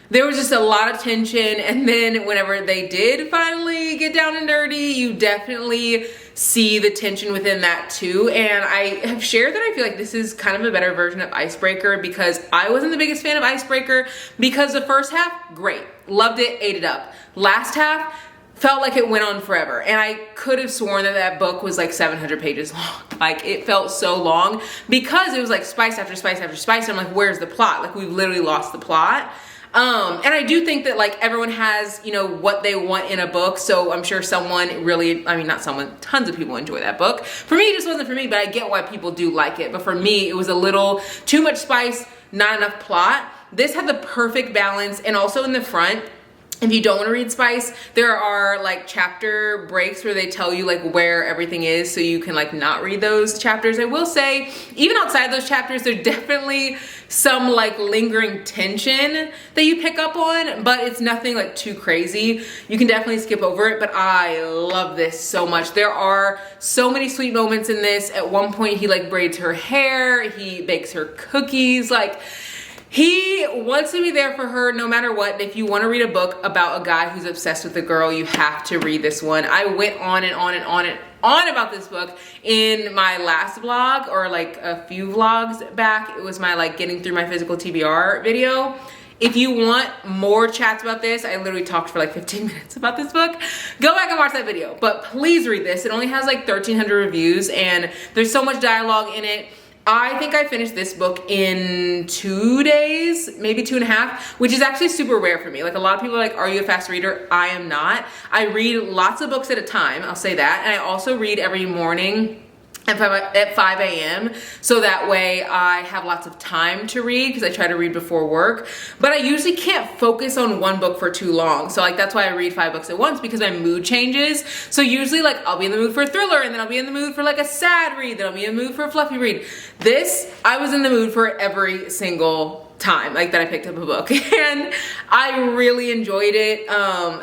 there was just a lot of tension, and then whenever they did finally get down and dirty, you definitely see the tension within that too. And I have shared that I feel like this is kind of a better version of Icebreaker, because I wasn't the biggest fan of Icebreaker, because the first half, great, loved it, ate it up. Last half, felt like it went on forever, and I could have sworn that that book was like 700 pages long. Like, it felt so long, because it was like spice after spice after spice. I'm like, where's the plot? Like, we've literally lost the plot. And I do think that like everyone has, you know, what they want in a book. So I'm sure someone really, I mean, not someone, tons of people enjoy that book. For me, it just wasn't for me, but I get why people do like it. But for me, it was a little too much spice, not enough plot. This had the perfect balance. And also in the front, if you don't want to read spice, there are like chapter breaks where they tell you like where everything is, so you can like not read those chapters. I will say, even outside those chapters, there's definitely some like lingering tension that you pick up on, but it's nothing like too crazy. You can definitely skip over it, but I love this so much. There are so many sweet moments in this. At one point, he like braids her hair, he bakes her cookies, like he wants to be there for her no matter what. If you want to read a book about a guy who's obsessed with a girl, you have to read this one. I went on and on and on and on about this book in my last vlog, or like a few vlogs back. It was my like getting through my physical TBR video. If you want more chats about this, I literally talked for like 15 minutes about this book. Go back and watch that video, but please read this. It only has like 1,300 reviews and there's so much dialogue in it. I think I finished this book in 2 days, maybe 2.5, which is actually super rare for me. Like a lot of people are like, are you a fast reader? I am not. I read lots of books at a time, I'll say that. And I also read every morning at 5 a.m. so that way I have lots of time to read, because I try to read before work. But I usually can't focus on one book for too long. So like that's why I read 5 books at once, because my mood changes. So usually like I'll be in the mood for a thriller, and then I'll be in the mood for like a sad read, then I'll be in the mood for a fluffy read. This, I was in the mood for every single time like that I picked up a book, and I really enjoyed it.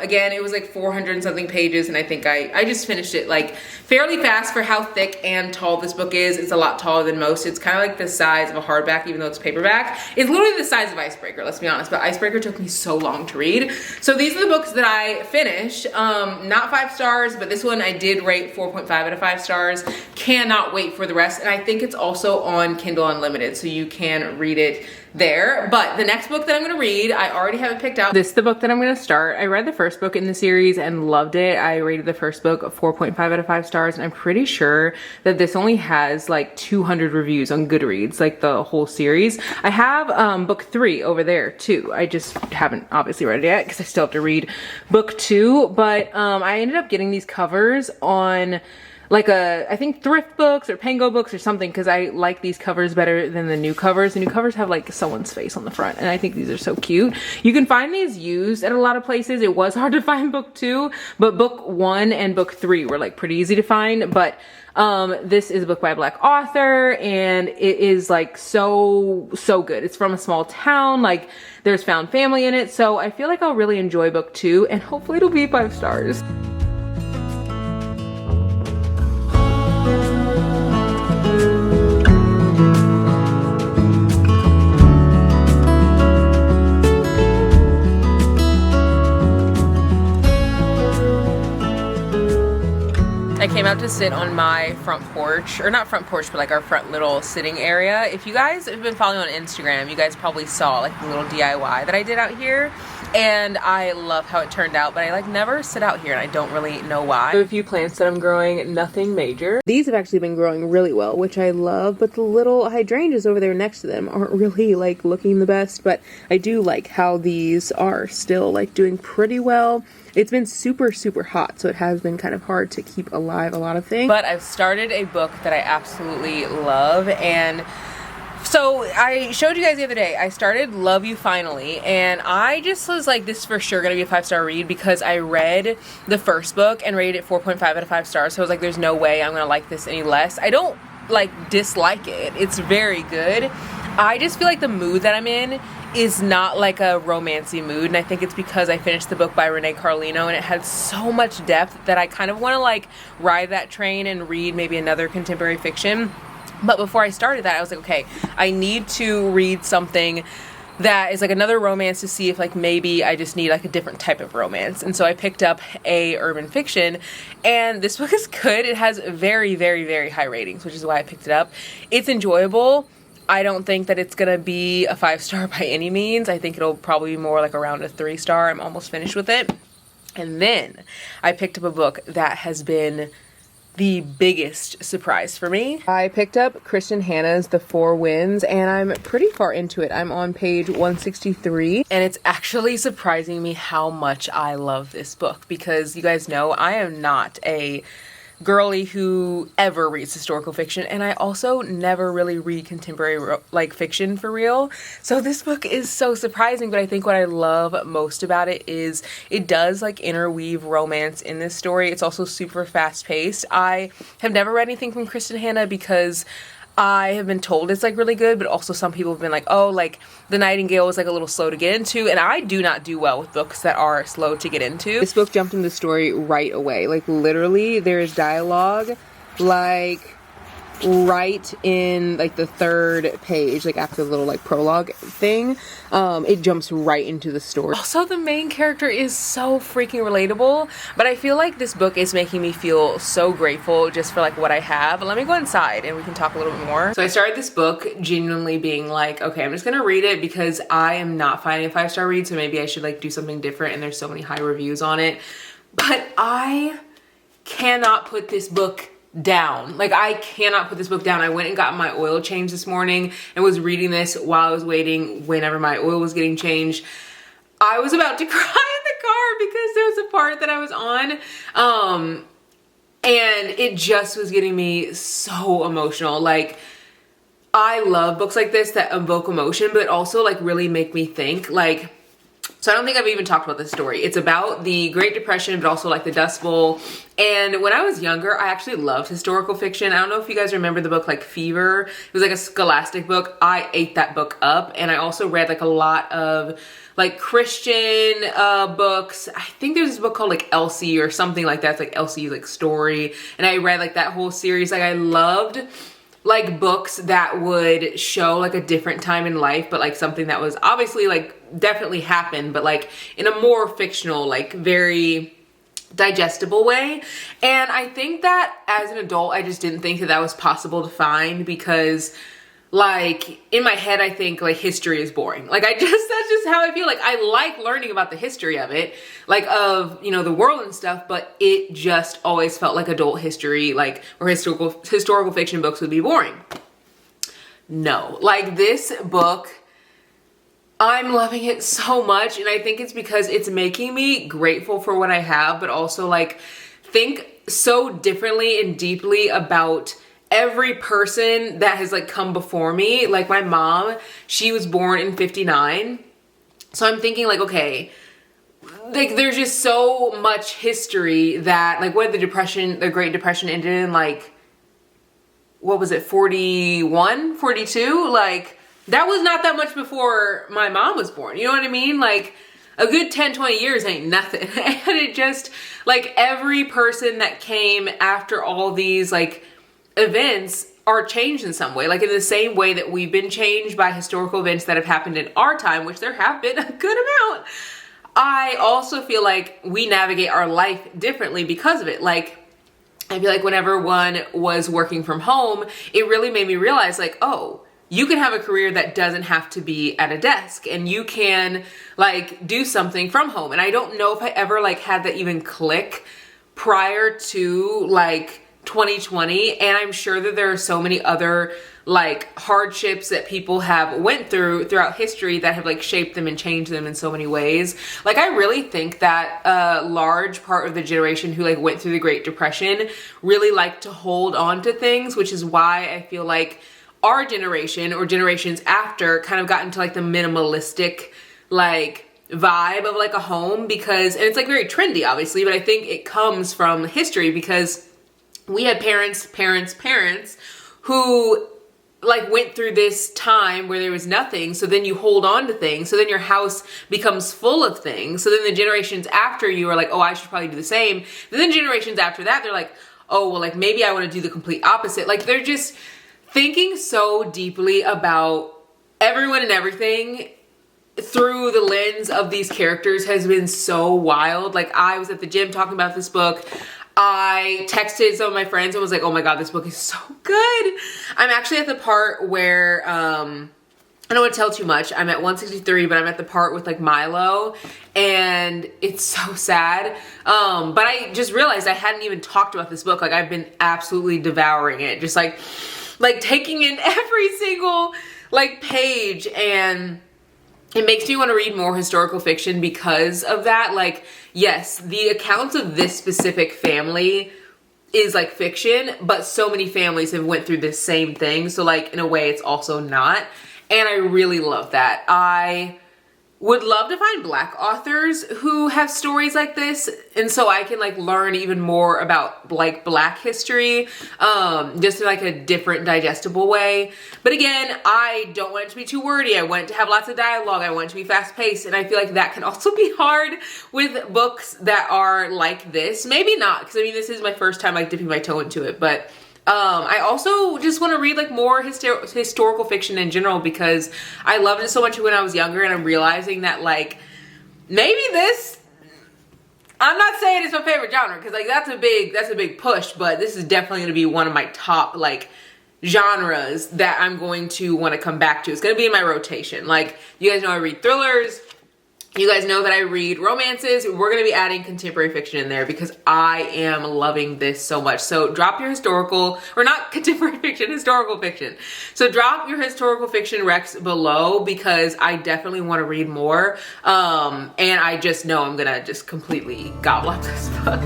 Again, it was like 400 and something pages, and I think I just finished it like fairly fast for how thick and tall this book is. It's a lot taller than most. It's kind of like the size of a hardback, even though it's paperback. It's literally the size of Icebreaker, let's be honest, but Icebreaker took me so long to read. So these are the books that I finished. Not 5 stars, but this one I did rate 4.5 out of 5 stars. Cannot wait for the rest, and I think it's also on Kindle Unlimited, so you can read it there. But the next book that I'm gonna read, I already have it picked out. This is the book that I'm gonna start. I read the first book in the series and loved it. I rated the first book a 4.5 out of 5 stars, and I'm pretty sure that this only has like 200 reviews on Goodreads, like the whole series. I have book 3 over there too. I just haven't obviously read it yet because I still have to read book 2, but I ended up getting these covers on like I think Thrift Books or Pango Books or something, because I like these covers better than the new covers. The new covers have like someone's face on the front, and I think these are so cute. You can find these used at a lot of places. It was hard to find book 2, but book 1 and book 3 were like pretty easy to find. But this is a book by a Black author, and it is like so good. It's from a small town, like there's found family in it, so I feel like I'll really enjoy book 2, and hopefully it'll be 5 stars. I came out to sit on my front porch, or not front porch, but like our front little sitting area. If you guys have been following on Instagram, you guys probably saw like the little DIY that I did out here, and I love how it turned out, but I like never sit out here and I don't really know why. I have a few plants that I'm growing, nothing major. These have actually been growing really well, which I love, but the little hydrangeas over there next to them aren't really like looking the best, but I do like how these are still like doing pretty well. It's been super hot, so it has been kind of hard to keep alive a lot of things. But I've started a book that I absolutely love, and so I showed you guys the other day, I started Love You Finally, and I just was like, this is for sure gonna be a 5-star read, because I read the first book and rated it 4.5 out of 5 stars, so I was like, there's no way I'm gonna like this any less. I don't like dislike it, it's very good. I just feel like the mood that I'm in is not like a romancy mood, and I think it's because I finished the book by Renee Carlino, and it had so much depth that I kind of want to like ride that train and read maybe another contemporary fiction. But before I started that, I was like, okay, I need to read something that is like another romance to see if like maybe I just need like a different type of romance. And so I picked up a urban fiction, and this book is good. It has very high ratings, which is why I picked it up. It's enjoyable. I don't think that it's gonna be a 5-star by any means. I think it'll probably be more like around a 3-star. I'm almost finished with it. And then I picked up a book that has been the biggest surprise for me. I picked up Kristen Hanna's The Four Winds, and I'm pretty far into it. I'm on page 163, and it's actually surprising me how much I love this book, because you guys know I am not a girly who ever reads historical fiction, and I also never really read contemporary like fiction for real. So this book is so surprising, but I think what I love most about it is it does like interweave romance in this story. It's also super fast paced. I have never read anything from Kristen Hanna because I have been told it's like really good, but also some people have been like, oh, like The Nightingale is like a little slow to get into, and I do not do well with books that are slow to get into. This book jumped into the story right away. Like literally there is dialogue like right in like the third page, like after the little like prologue thing. It jumps right into the story. Also, the main character is so freaking relatable, but I feel like this book is making me feel so grateful just for like what I have. Let me go inside and we can talk a little bit more. So I started this book genuinely being like, okay, I'm just gonna read it because I am not finding a 5-star read, so maybe I should like do something different, and there's so many high reviews on it. But I cannot put this book down. Like I cannot put this book down. I went and got my oil change this morning and was reading this while I was waiting whenever my oil was getting changed. I was about to cry in the car because there was a part that I was on and it just was getting me so emotional. Like I love books like this that evoke emotion but also like really make me think. Like, so I don't think I've even talked about this story. It's about the Great Depression, but also like the Dust Bowl. And when I was younger, I actually loved historical fiction. I don't know if you guys remember the book like Fever. It was like a scholastic book. I ate that book up. And I also read like a lot of like Christian books. I think there's this book called like Elsie or something like that. It's like Elsie's like story. And I read like that whole series. Like I loved like books that would show like a different time in life, but like something that was obviously like definitely happened, but like in a more fictional, like very digestible way. And I think that as an adult, I just didn't think that that was possible to find because like in my head, I think like history is boring. Like that's just how I feel. Like I like learning about the history of it, like of, you know, the world and stuff, but it just always felt like adult history, like, or historical fiction books would be boring. No, like this book, I'm loving it so much. And I think it's because it's making me grateful for what I have, but also like think so differently and deeply about every person that has like come before me. Like my mom, she was born in 59. So I'm thinking like, okay, like there's just so much history that like what the Great Depression ended in like, what was it? 41, 42? Like that was not that much before my mom was born. You know what I mean? Like a good 10, 20 years ain't nothing. And it just like every person that came after all these like events are changed in some way, like in the same way that we've been changed by historical events that have happened in our time, which there have been a good amount. I also feel like we navigate our life differently because of it. Like I feel like whenever one was working from home, it really made me realize like, oh, you can have a career that doesn't have to be at a desk and you can like do something from home. And I don't know if I ever like had that even click prior to like 2020, and I'm sure that there are so many other like hardships that people have went through throughout history that have like shaped them and changed them in so many ways. Like I really think that a large part of the generation who like went through the Great Depression really like to hold on to things, which is why I feel like our generation or generations after kind of got into like the minimalistic like vibe of like a home, because, and it's like very trendy obviously, but I think it comes from history because we had parents who like went through this time where there was nothing. So then you hold on to things. So then your house becomes full of things. So then the generations after you are like, oh, I should probably do the same. And then generations after that, they're like, oh, well, like maybe I want to do the complete opposite. Like they're just thinking so deeply about everyone and everything through the lens of these characters has been so wild. Like I was at the gym talking about this book. I texted some of my friends and was like, oh my God, this book is so good. I'm actually at the part where I'm I don't want to tell too much. I'm at 163, but I'm at the part with like Milo, and it's so sad. But I just realized I hadn't even talked about this book. Like, I've been absolutely devouring it, just like taking in every single like page, and it makes me want to read more historical fiction because of that. Like, yes, the accounts of this specific family is like fiction, but so many families have went through this same thing. So like, in a way, it's also not. And I really love that. I would love to find Black authors who have stories like this, and so I can like learn even more about like Black history, just in like a different digestible way. But again, I don't want it to be too wordy. I want it to have lots of dialogue. I want it to be fast paced, and I feel like that can also be hard with books that are like this. Maybe not, because I mean, this is my first time like dipping my toe into it, but I also just want to read like more historical fiction in general, because I loved it so much when I was younger, and I'm realizing that like maybe this, I'm not saying it's my favorite genre, because like that's a big push, but this is definitely going to be one of my top like genres that I'm going to want to come back to. It's going to be in my rotation. Like, you guys know I read thrillers. You guys know that I read romances. We're going to be adding contemporary fiction in there because I am loving this so much. So drop your historical, or not contemporary fiction, historical fiction. So drop your historical fiction recs below, because I definitely want to read more. And I just know I'm going to just completely gobble up this book.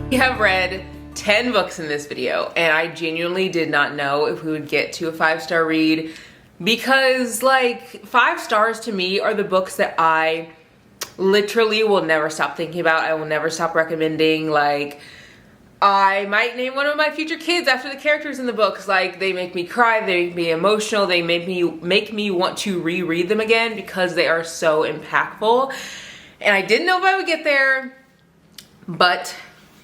We have read 10 books in this video, and I genuinely did not know if we would get to a 5-star read, because like 5 stars to me are the books that I literally will never stop thinking about. I will never stop recommending. Like, I might name one of my future kids after the characters in the books. Like, they make me cry, they make me emotional, they make me want to reread them again because they are so impactful. And I didn't know if I would get there, but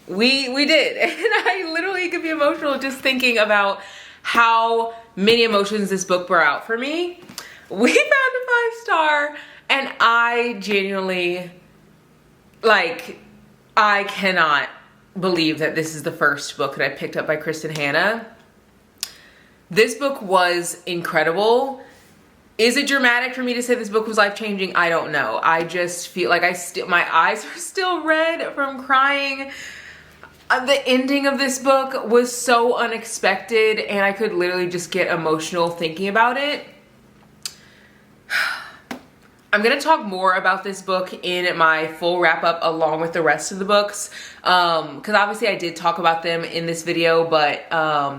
we did. And I literally could be emotional just thinking about how many emotions this book brought out for me. We found a 5-star, and I genuinely, like, I cannot believe that this is the first book that I picked up by Kristen Hanna. This book was incredible. Is it dramatic for me to say this book was life-changing? I don't know. I just feel like my eyes are still red from crying. The ending of this book was so unexpected, and I could literally just get emotional thinking about it. I'm going to talk more about this book in my full wrap-up along with the rest of the books, because obviously I did talk about them in this video, but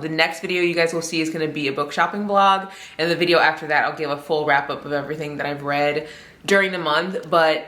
the next video you guys will see is going to be a book shopping vlog, and the video after that I'll give a full wrap-up of everything that I've read during the month. But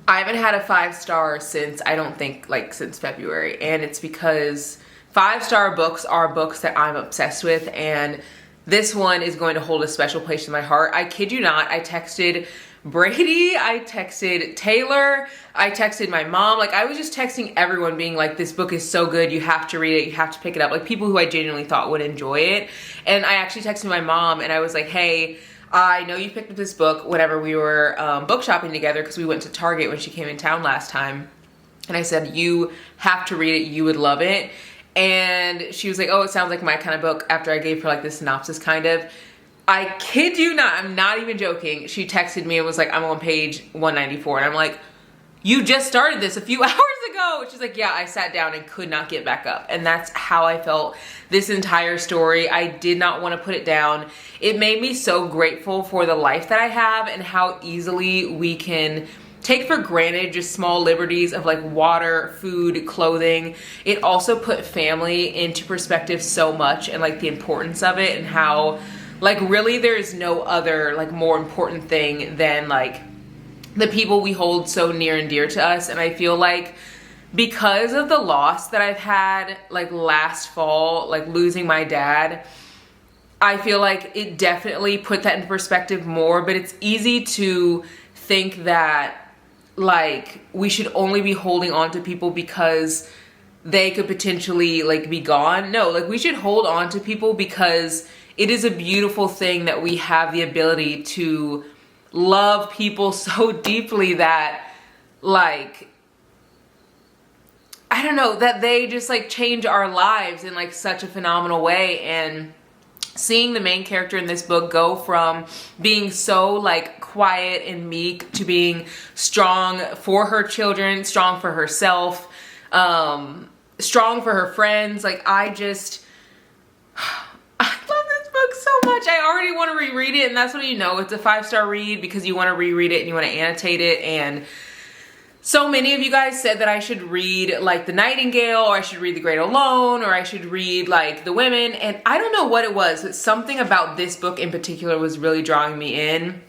I haven't had a 5-star since, I don't think, like, since February, and it's because 5-star books are books that I'm obsessed with, and this one is going to hold a special place in my heart. I kid you not, I texted Brady, I texted Taylor, I texted my mom. Like, I was just texting everyone being like, this book is so good, you have to read it, you have to pick it up. Like, people who I genuinely thought would enjoy it. And I actually texted my mom, and I was like, hey, I know you picked up this book whenever we were book shopping together, because we went to Target when she came in town last time. And I said, you have to read it, you would love it. And she was like, oh, it sounds like my kind of book, after I gave her like the synopsis kind of. I kid you not, I'm not even joking. She texted me and was like, I'm on page 194. And I'm like, you just started this a few hours ago. go. She's like, yeah, I sat down and could not get back up. And that's how I felt this entire story. I did not want to put it down. It made me so grateful for the life that I have and how easily we can take for granted just small liberties of like water, food, clothing. It also put family into perspective so much, and like the importance of it, and how like really there is no other like more important thing than like the people we hold so near and dear to us. And I feel like because of the loss that I've had like last fall, like losing my dad, I feel like it definitely put that into perspective more. But it's easy to think that like we should only be holding on to people because they could potentially like be gone. No, like we should hold on to people because it is a beautiful thing that we have the ability to love people so deeply that like, I don't know, that they just like change our lives in like such a phenomenal way. And seeing the main character in this book go from being so like quiet and meek to being strong for her children, strong for herself, strong for her friends. Like I love this book so much. I already want to reread it, and that's when you know it's a 5-star read, because you want to reread it and you want to annotate it. And so many of you guys said that I should read like The Nightingale, or I should read The Great Alone, or I should read like The Women. And I don't know what it was, but something about this book in particular was really drawing me in.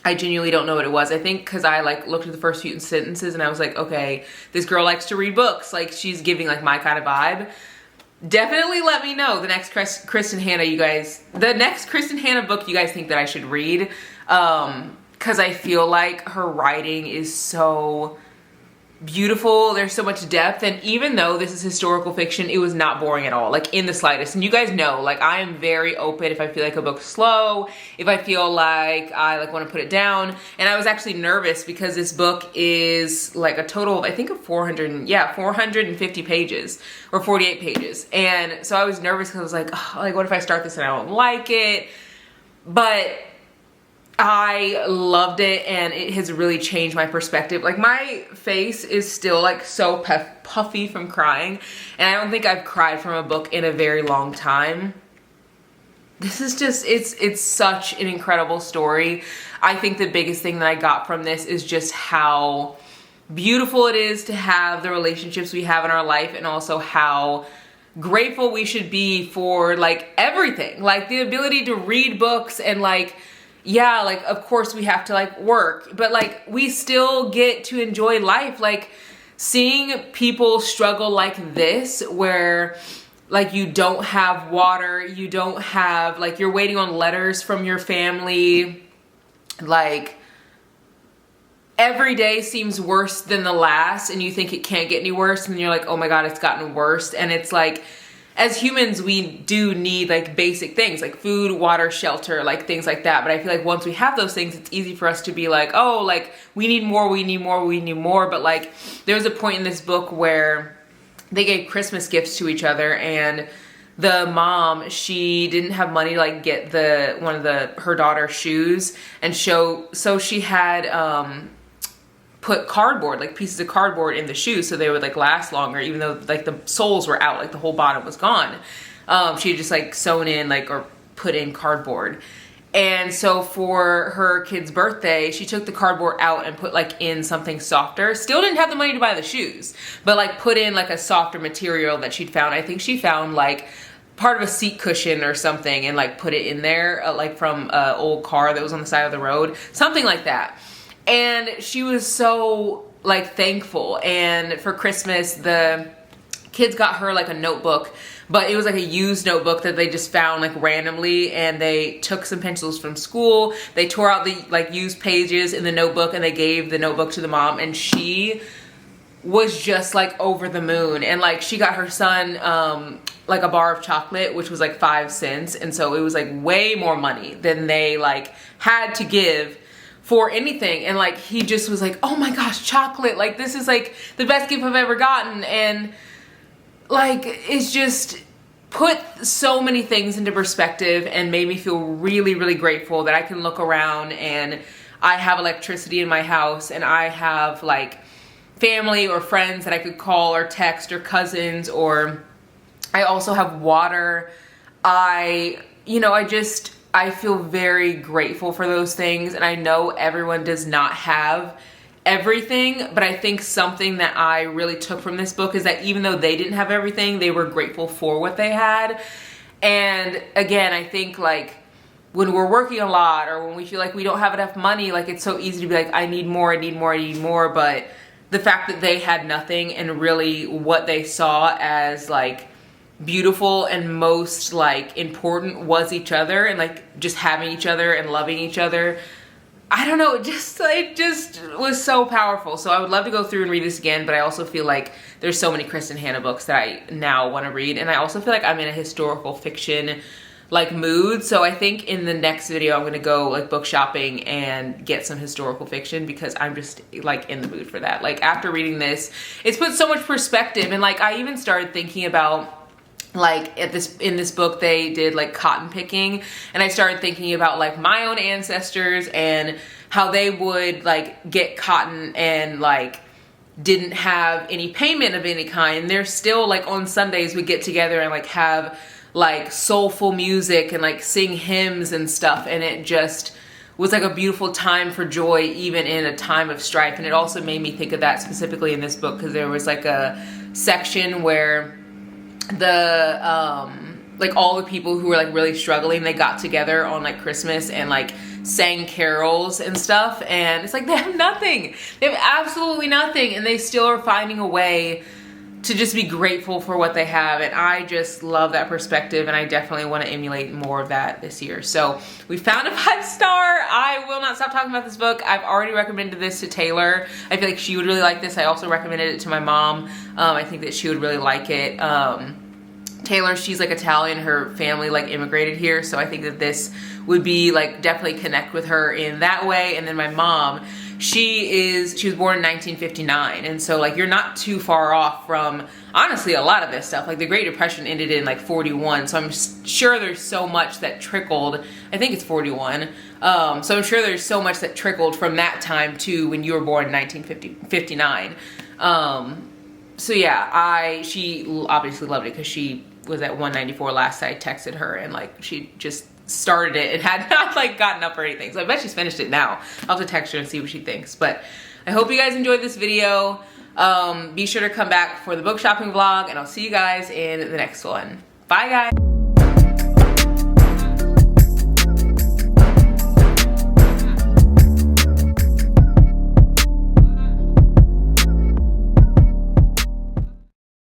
I genuinely don't know what it was. I think because I like looked at the first few sentences and I was like, okay, this girl likes to read books. Like she's giving like my kind of vibe. Definitely let me know the next Kristen Hanna book you guys think that I should read. Because I feel like her writing is so beautiful. There's so much depth. And even though this is historical fiction, it was not boring at all, like in the slightest. And you guys know, like I am very open if I feel like a book's slow, if I feel like I like want to put it down. And I was actually nervous because this book is like a total of, I think of 450 pages or 48 pages. And so I was nervous because I was like, oh, like what if I start this and I don't like it? But I loved it, and it has really changed my perspective. Like my face is still like so puffy from crying, and I don't think I've cried from a book in a very long time. This is just, it's such an incredible story. I think the biggest thing that I got from this is just how beautiful it is to have the relationships we have in our life, and also how grateful we should be for like everything, like the ability to read books. And like, yeah, like of course we have to like work, but like we still get to enjoy life. Like seeing people struggle like this, where like you don't have water, you don't have, like you're waiting on letters from your family, like every day seems worse than the last, and you think it can't get any worse, and you're like, oh my God, it's gotten worse. And it's like, as humans, we do need like basic things like food, water, shelter, like things like that. But I feel like once we have those things, it's easy for us to be like, oh, like we need more, we need more, we need more. But like there was a point in this book where they gave Christmas gifts to each other, and the mom, she didn't have money to like get her daughter's shoes, and so she had put cardboard, like pieces of cardboard in the shoes so they would like last longer, even though like the soles were out, like the whole bottom was gone. She had just like sewn in like, or put in cardboard. And so for her kid's birthday, she took the cardboard out and put like in something softer. Still didn't have the money to buy the shoes, but like put in like a softer material that she'd found. I think she found like part of a seat cushion or something, and like put it in there, like from an old car that was on the side of the road, something like that. And she was so like thankful. And for Christmas, the kids got her like a notebook, but it was like a used notebook that they just found like randomly, and they took some pencils from school, they tore out the like used pages in the notebook, and they gave the notebook to the mom, and she was just like over the moon. And like she got her son like a bar of chocolate, which was like 5 cents, and so it was like way more money than they like had to give for anything. And like he just was like, oh my gosh, chocolate, like this is like the best gift I've ever gotten. And like it's just put so many things into perspective and made me feel really, really grateful that I can look around and I have electricity in my house, and I have like family or friends that I could call or text, or cousins, or I also have water. I feel very grateful for those things, and I know everyone does not have everything, but I think something that I really took from this book is that even though they didn't have everything, they were grateful for what they had. And again, I think like when we're working a lot, or when we feel like we don't have enough money, like it's so easy to be like, I need more, I need more, I need more. But the fact that they had nothing, and really what they saw as like beautiful and most like important was each other, and like just having each other and loving each other. I don't know, it just was so powerful. So I would love to go through and read this again, but I also feel like there's so many Kristen Hanna books that I now want to read, and I also feel like I'm in a historical fiction like mood. So I think in the next video I'm gonna go like book shopping and get some historical fiction, because I'm just like in the mood for that. Like after reading this, it's put so much perspective, and like I even started thinking about like in this book they did like cotton picking, and I started thinking about like my own ancestors and how they would like get cotton and like didn't have any payment of any kind. They're still like on Sundays we get together and like have like soulful music and like sing hymns and stuff, and it just was like a beautiful time for joy even in a time of strife. And it also made me think of that specifically in this book, because there was like a section where the like all the people who were like really struggling, they got together on like Christmas and like sang carols and stuff, and it's like they have nothing, they have absolutely nothing, and they still are finding a way to just be grateful for what they have. And I just love that perspective, and I definitely want to emulate more of that this year. So we found a 5-star. I will not stop talking about this book. I've already recommended this to Taylor. I feel like she would really like this. I also recommended it to my mom. I think that she would really like it. Taylor, she's like Italian, her family like immigrated here, so I think that this would be like definitely connect with her in that way. And then my mom, she was born in 1959, and so like you're not too far off from honestly a lot of this stuff. Like the Great Depression ended in like 41, so I'm sure there's so much that trickled. I think it's 41. So I'm sure there's so much that trickled from that time to when you were born in 1959. So yeah, she obviously loved it, because she was at 194 last I texted her, and like she just started it and had not like gotten up or anything. So I bet she's finished it now. I'll have to text her and see what she thinks. But I hope you guys enjoyed this video. Be sure to come back for the book shopping vlog, and I'll see you guys in the next one. Bye guys.